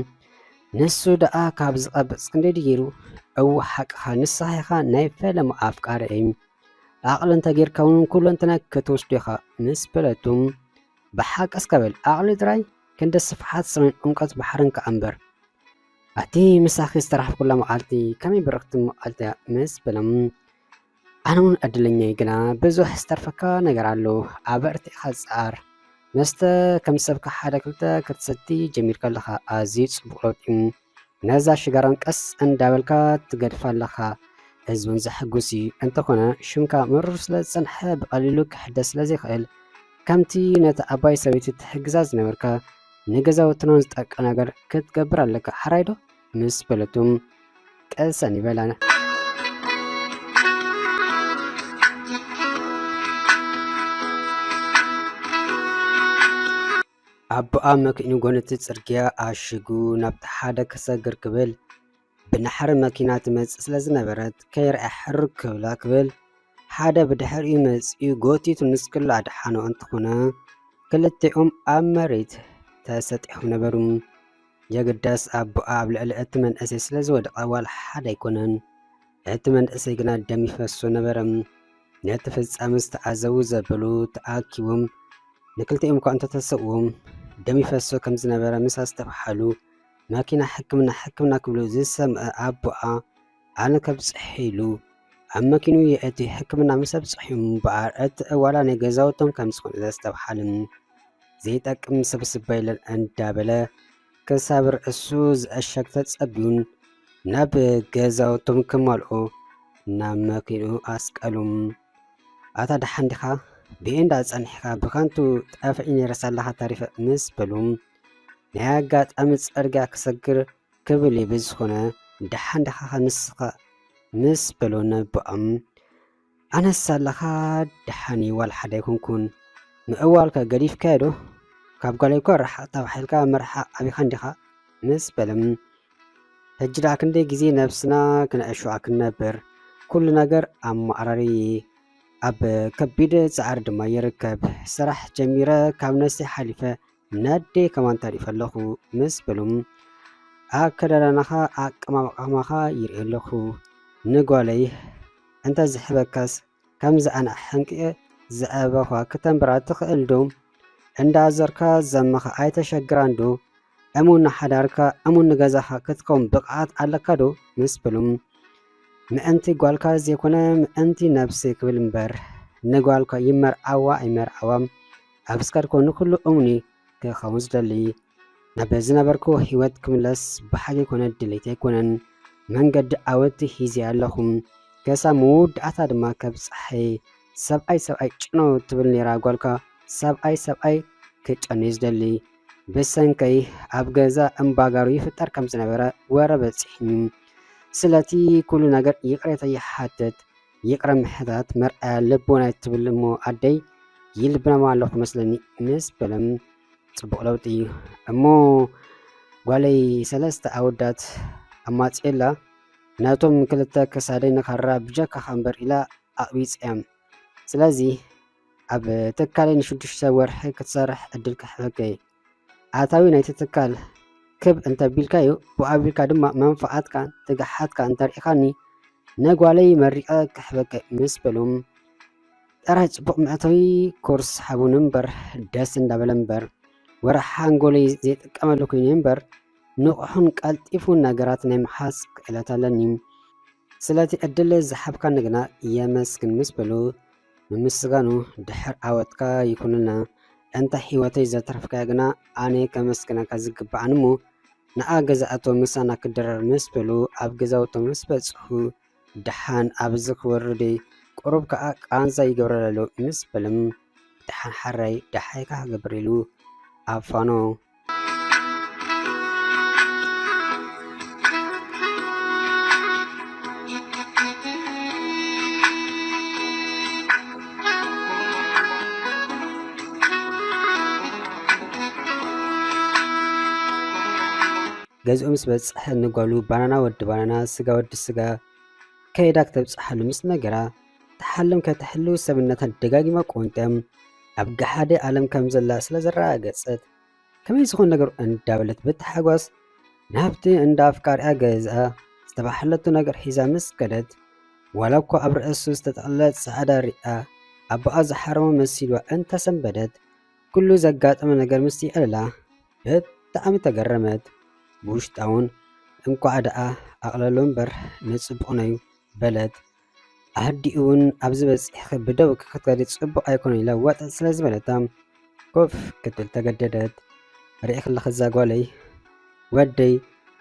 ንሱ ደኣ ካብ ዝቐብፅ ክንደይ ገይሩ እው ሓቅኻ ንስኻ ኢኻ ናይ ፈለማ ኣፍቃሪ እየ ኣቕሊ እንተጌርካ እውን ኩሉ እንተና ክትወስዱ ኢኻ ምስ በለቱም ብሓቀስ ከበል ኣቕሊ ጥራይ ክንደ ስፍሓት ሰሜን ዕምቀት ባሕርን ከዓ እምበር ኣቲ ምሳኺ ዝተራሕኩላ መዓልቲ ከመይ ብርኽቲ መዓልቲ ምስ በሎም ኣነ እውን ዕድለኛ ግና ብዙሕ ዝተርፈካ ነገር ኣሎ ኣበርቲ ኢኻ ፃር መስተ ከም ሰብካ ሓደ ክልተ ክትሰቲ ጀሚርካ ኣለኻ ኣዝዩ ፅቡቕ ለውጢ ነዛ ሽጋራን ቀስ እንዳበልካ ትገድፋ ኣለኻ እዚ እውን ዘሕጉስ እዩ እንተኾነ ሽምካ ምሩር ስለ ዝፀንሐ ብቐሊሉ ክሕደስ ስለ ዘይኽእል ከምቲ ነቲ ኣባይ ሰበይቲ ትሕግዛ ዝነበርካ ንገዛውትናን ዝጠቅቕ ነገር ክትገብር ኣለካ ሓራይ ዶ ምስ በለቱም ቀሰን ይበላና ኣቦኣ መኪኑ ጎነቲ ጽርግያ ኣሽጉ ናብቲ ሓደ ክሰግር ክብል ብናሕሪ መኪና ትመጽእ ስለ ዝነበረት ከይርአ ሕርግ ክብላ ክብል ሓደ ብድሕሪኡ መጽኡ ጎቲቱ ንስክል ኣድሓኖ እንትኾነ ክልቲኦም ኣብ መሬት ተሰጢሖም ነበሩ የግዳስ አቦኣ ኣብ ልዕሊ እቲ መንእሰይ ስለ ዝወደቐ ዋላ ሓደ ኣይኮነን። እቲ መንእሰይ ግና ደም ይፈሶ ነበረ። ነቲ ፍጻመ ዝተኣዘቡ ዘበሉ ተኣኪቦም ንክልቲኦም እኳ እንተተሰብዎም ደም ይፈሶ ከም ዝነበረ ምስ ዝተባሃሉ መኪና ሕክምና ክብሉ ዝሰምዐ ኣቦኣ ኣነ ከብፅሕ ኢሉ ኣብ መኪኑ የእቲ ሕክምና ምስ ኣብፅሑ እምበኣር እቲ እዋላ ናይ ገዛውቶም ከም ዝኾነ ዝተባሃለ ዘይጠቅም ስብስብ ባይለን እንዳበለ ክሳብ ርእሱ ዝዕሸግ ተጸቢዩን ናብ ገዛውቶም ክመልኦ ናብ መኪኑ ኣስቀሎም። ኣታ ደሓን ዲኻ ብኤንዳ ጸኒሕካ ብከንቱ ጠፍዒ ነይረሳ ኣለኻ ታሪፈ ምስ በሎም ናይ ኣጋጣሚ ጽርግያ ክሰግር ክብል ብዝኾነ ደሓን ዲኻ ንስኻ ምስ በሎ ነቦኦም ኣነሳ ኣለኻ ደሓኒ ዋላ ሓደ ኣይኮንኩን ምእዋልከ ገዲፍካዮ ዶ ካብ ጓለይ እኳ ርሓቕ ተባሂልካ ምርሓቕ ዓቢኻ እንዲኻ ምስ በለም ሕጂ ዳ ክንደይ ግዜ ነብስና ክነዕሹዓ ክንነብር ኩሉ ነገር ኣማዕራሪ ኣብ ከቢድ ፃዕሪ ድማ ይርከብ ስራሕ ጀሚረ ካብ ነፍሲ ሓሊፈ ናደይ ከማን ተሪፈ ኣለኹ ምስ በሎም ኣከዳድናኻ ኣቀማምቃማኻ ይርኢ ኣለኹ ንጓለይ እንተ ዝሕበካስ ከምዚ ኣነ ሕንቅየ ዝዕበኻ ክተንብራ ትኽእል ዶ እንዳዘርካ ዘመኻ ኣይተሸግራን ዶ እሙን ሓዳርካ እሙን ገዛኻ ክትከውን ብቕዓት ኣለካ ዶ ምስ በሎም ምእንቲ ጓልካ ዘይኮነ ምእንቲ ነብሲ ክብል እምበር ንጓልካ ይመርዓዋ ኣይመርዓዋም ኣብ ስካድኮ ንኩሉ እሙኒ ክኸውን ዝደሊ ናብ ዝነበርኩ ህይወት ክምለስ ብሓቂ ኮነ ድሌት ኣይኮነን መንገዲ ዓወቲ ሒዜ ኣለኹም ከሳብ መውዳእታ ድማ ከብፅሐይ ሰብኣይ ጭኖ ትብል ነይራ ጓልካ ሰብኣይ ክጨኒ ዝደሊ ብሰንከይ ኣብ ገዛ እምባጋሩ ይፍጠር ከም ዝነበረ ወረ በፂሕኒ ስለቲ ኩሉ ነገር ይቕሬታ ይሓትት ይቕረ ምሕታት መርኣያ ልቦና ትብል እሞ ኣደይ ይልብናማ ኣለኹ መስለኒ ምስ በለም ጽቡቕ ለውጢ እሞ ጓለይ ሰለስተ ኣወዳት ኣማፂላ ናቶም ክልተ ክሳደይ ንኻራ ብጀካ ኸንበር ኢላ ኣቕቢፅያም ስለዚ ኣብ ትካለይ ን6 ወርሒ ክትሰርሕ ዕድል ክሕበከይ ኣታዊ ናይቲ ትካል ክብ እንተቢልካዮ ብኣቢልካ ድማ መንፋዓትካ ትግሓትካ እንተሪኢኻኒ ነጓለይ መሪቐ ክሕበከ ምስ በሎም ጥራይ ጽቡቕ መእተዊ ኮርስ ሓቡን እምበር ደስ እንዳበለ እምበር ወርሓ አንጎለይ ዘይጥቀመሉ ኮይኑ እምበር ንቑሑን ቀልጢፉን ነገራት ናይ ምሓዝ ክእለት ኣለኒ ስለቲ ዕድል ዝሓብካ ንግና የመስግን ምስ በሉ ምምስጋኑ ድሕር ዓወትካ ይኩንልና እንታ ህይወተይ ዘተረፍካያ ግና ኣነ ከመስግነካ ዝግባኣን እሞ ንኣ ገዛእቶ ምሳና ክድረር ምስ በሉ ኣብ ገዛውቶም ምስ በፅሑ ድሓን ኣብዚ ክወርደ ቁሩብ ከዓ ቃንዛ ይገብረለሎ ምስ በለም ድሓን ሓራይ ድሓይካ ክገብር ኢሉ ኣፋኖ ገዝኡ ምስ በፅሐ ንጓሉ ባናና ወዲ ባናና ስጋ ወዲ ስጋ ከይዳ ክተብፅሓሉ ምስ ነገራ ተሓልም ከተሕሉ ሰብነታ ደጋጊማ ቆንጠም ኣብ ገሓደ ዓለም ከም ዘላ ስለ ዘረጋገፀት ከመይ ዝኾን ነገር እንዳበለት ብተሓጓስ ናብቲ እንዳ ኣፍቃሪኣ ገዝኣ ዝተባሕለቱ ነገር ሒዛ ምስ ከደት ዋላ እኳ ኣብ ርእሱ ዝተጠቕለለ ፃዕዳ ሪኣ ኣቦኣ ዝሓረሞ መሲልዋ እንተሰንበደት ኩሉ ዘጋጠመ ነገር ምስ ይዕልላ ብጣዕሚ ተገረመት ብውሽጣውን እንኳዕ ደኣ ኣቕለሎ እምበር ንፅቡቕ ነዩ በለት ኣህዲኡ እውን ኣብዚ በፂሕ ብደው ክትከዲ ፅቡቕ ኣይኮነ ኢላ ወጠጥ ስለ ዝበለታ ኮፍ ክትብል ተገደደት ርኢ ክለኸ ዛጓለይ ወደይ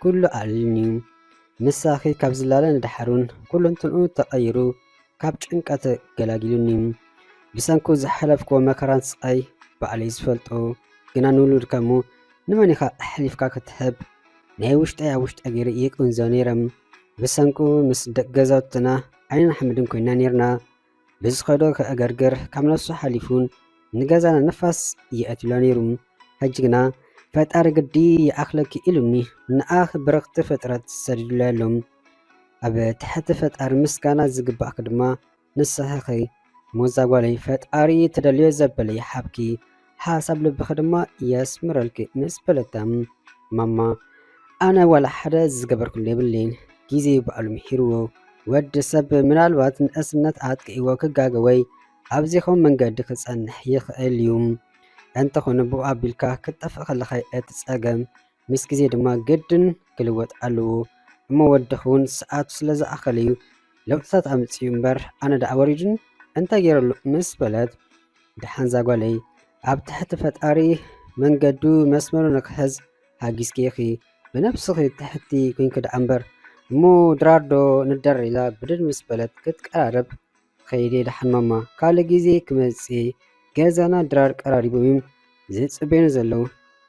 ኩሉ ኣልኒ ምሳኺ ካብ ዝላለ ንድሓሩን ኩሉ እንትንኡ ተቐይሩ ካብ ጭንቀት ገላጊሉኒ ብሰንኩ ዝሓለፍክዎ መከራን ስቃይ ባዕለይ ዝፈልጦ ግና ንውሉድካ እሞ ንመን ኢኻ ኣሕሊፍካ ክትህብ ናይ ውሽጠይ ኣብ ውሽጠ ገይረ ይቅንዘ ነይረም ብሰንኩ ምስ ደቅ ገዛውትና ዓይንን ሓመድን ኮይና ነርና ብዝኸዶ ከእገርግር ካብ ነፍሱ ሓሊፉን ንገዛና ነፋስ ይኣትሎ ነይሩ ሕጂ ግና ፈጣሪ ግዲ ይኣኽለኪ ኢሉኒ ንኣኽ ብረኽቲ ፍጥረት ሰዲዱላ ያሎም ኣብ ትሕቲ ፈጣሪ ምስጋና ዝግባእክ ድማ ንስኻ ሞዛጓለይ ፈጣሪ ትደልዮ ዘበለ ይሓብኪ ሓሳብ ልብኺ ድማ የስምረልኪ ምስ በለታ ማማ ኣነ ዋላ ሓደ ዝገበርኩሉ የብለይን ግዜ በዓሉ ምሒርዎ ወዲ ሰብ ምናልባት ንእስነት ኣጥቂእዎ ክጋገ ወይ ኣብዚኹም መንገዲ ክጸንሕ ይኽእል እዩ። እንተኾነ ብኡ ኣቢልካ ክትጠፍእ ከለኻ እቲ ጸገም ምስ ግዜ ድማ ግድን ክልወጥ ኣለዎ እሞ ወድኹን ሰዓቱ ስለ ዝኣኸለ እዩ ለውጥታት ኣምፅኡ እምበር ኣነ ዳኣ ወሪድን እንታይ ገይረሉ ምስ በለት ድሓን ዛጓለይ ኣብ ትሕቲ ፈጣሪ መንገዱ መስመሩ ንክሕዝ ሃጊዝኪ ኢኺ ብነፍስኺ ትሕቲ ኮንክ ዳኣ እምበር እሞ ድራርዶ ንደር ኢላ ብድን ምስ በለት ክትቀራረብ ከይደ ድሓን ማማ ካልእ ግዜ ክመጽእ ገዛና ድራር ቀራሪቦም እዮም ዝጽበዩኑ ዘለዉ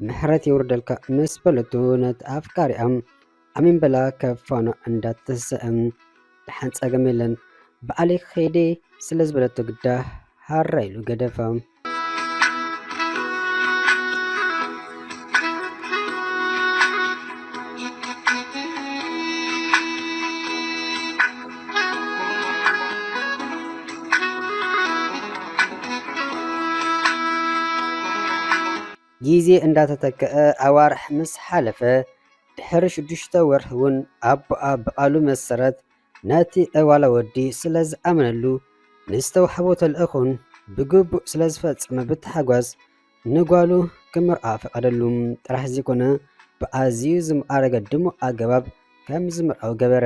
ምሕረት የውርደልካ ምስ በለቶ ነቲ ኣፍቃሪኣ ኣሚን በላ ከፋኖ እንዳተሰአም ድሓን ጸገም የለን በዓለይ ከይደ ስለ ዝበለቶ ግዳ ሃራ ኢሉ ገደፋ ጊዜ እንዳተተክአ ኣዋርሕ ምስ ሓለፈ ድሕሪ 6 ወርሒ እውን ኣቦኣ ብቓሉ መሰረት ነቲ እዋላ ወዲ ስለ ዝኣመነሉ ንዝተዋሕቦ ተልእኾን ብግቡእ ስለ ዝፈጸመ ብተሓጓስ ንጓሉ ክምርዓ ፈቐደሉ። ጥራሕ ዘይኮነ ብኣዝዩ ዝማዕረገ ድሙቕ ኣገባብ ከም ዝምርዓው ገበረ።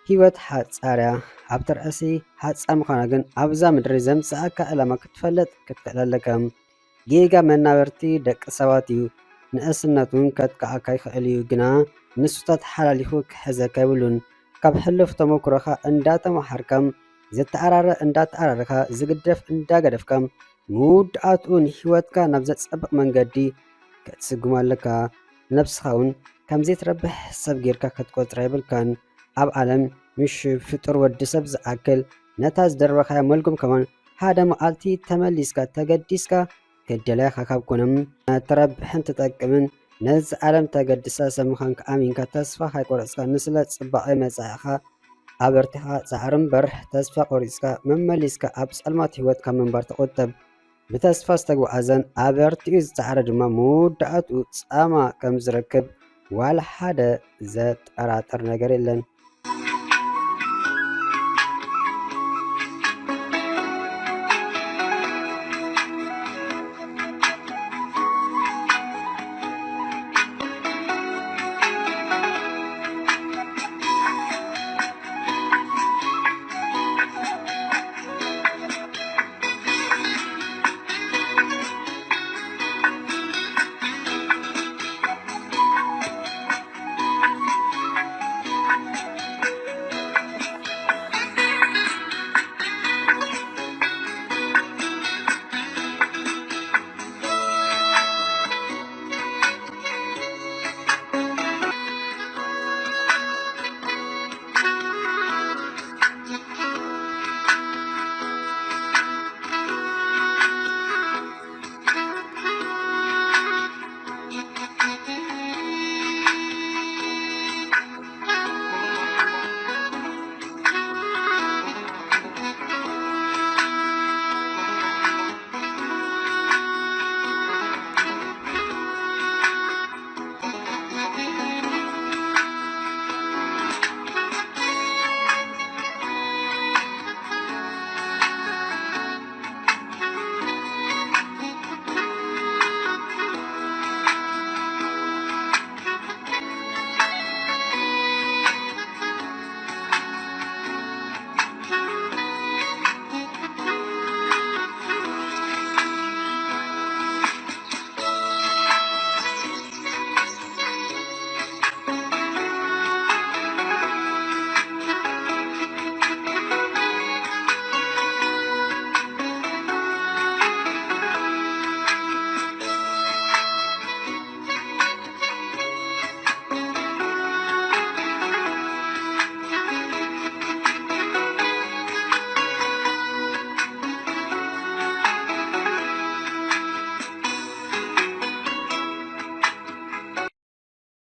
ህይወት ሓጻርያ ኣብ ተርእሲ ሓጻር ምዃና ግን ኣብዛ ምድሪ ዘምጽኣካ ዕላማ ክትፈለጥ ክትክእል ኣለካ። ጌጋ መናበርቲ ደቂ ሰባት እዩ ንእስነቱን ከጥቅዓካ ይኽእል እዩ ግና ንሱታት ሓላሊፉ ክሕዘካ ይብሉን። ካብ ሕልፍ ተመክሮኻ እንዳተማሓርካ ዝተኣራረ እንዳተኣራረኻ ዝግደፍ እንዳገደፍካ ምውድኣትኡ ንህይወትካ ናብ ዘጸብቕ መንገዲ ክትስጉም ኣለካ። ነብስኻ እውን ከምዘይትረብሕ ሰብ ጌርካ ክትቆፅራ የብልካን። ኣብ ዓለም ምሽ ፍጡር ወዲ ሰብ ዝኣክል ነታ ዝደረበኻያ መልጎም ከማን ሓደ መዓልቲ ተመሊስካ ተገዲስካ ከደላይኻ ካብ ኮነም ተረብሕን ትጠቅምን ነዚ ዓለም ተገድሳ ሰብ ምዃን ከኣሚንካ ተስፋ ካይቆረፅካ ንስለ ጽባቐ መጻኢኻ ኣበርቲኻ ፃዕር እምበር ተስፋ ቆሪፅካ መመሊስካ ኣብ ጸልማት ህይወትካ ምንባር ተቆጠብ። ብተስፋ ዝተጓዓዘን ኣበርቲኡ ዝፃዕረ ድማ መወዳእቱ ጻማ ከም ዝረክብ ዋላ ሓደ ዘጠራጥር ነገር የለን።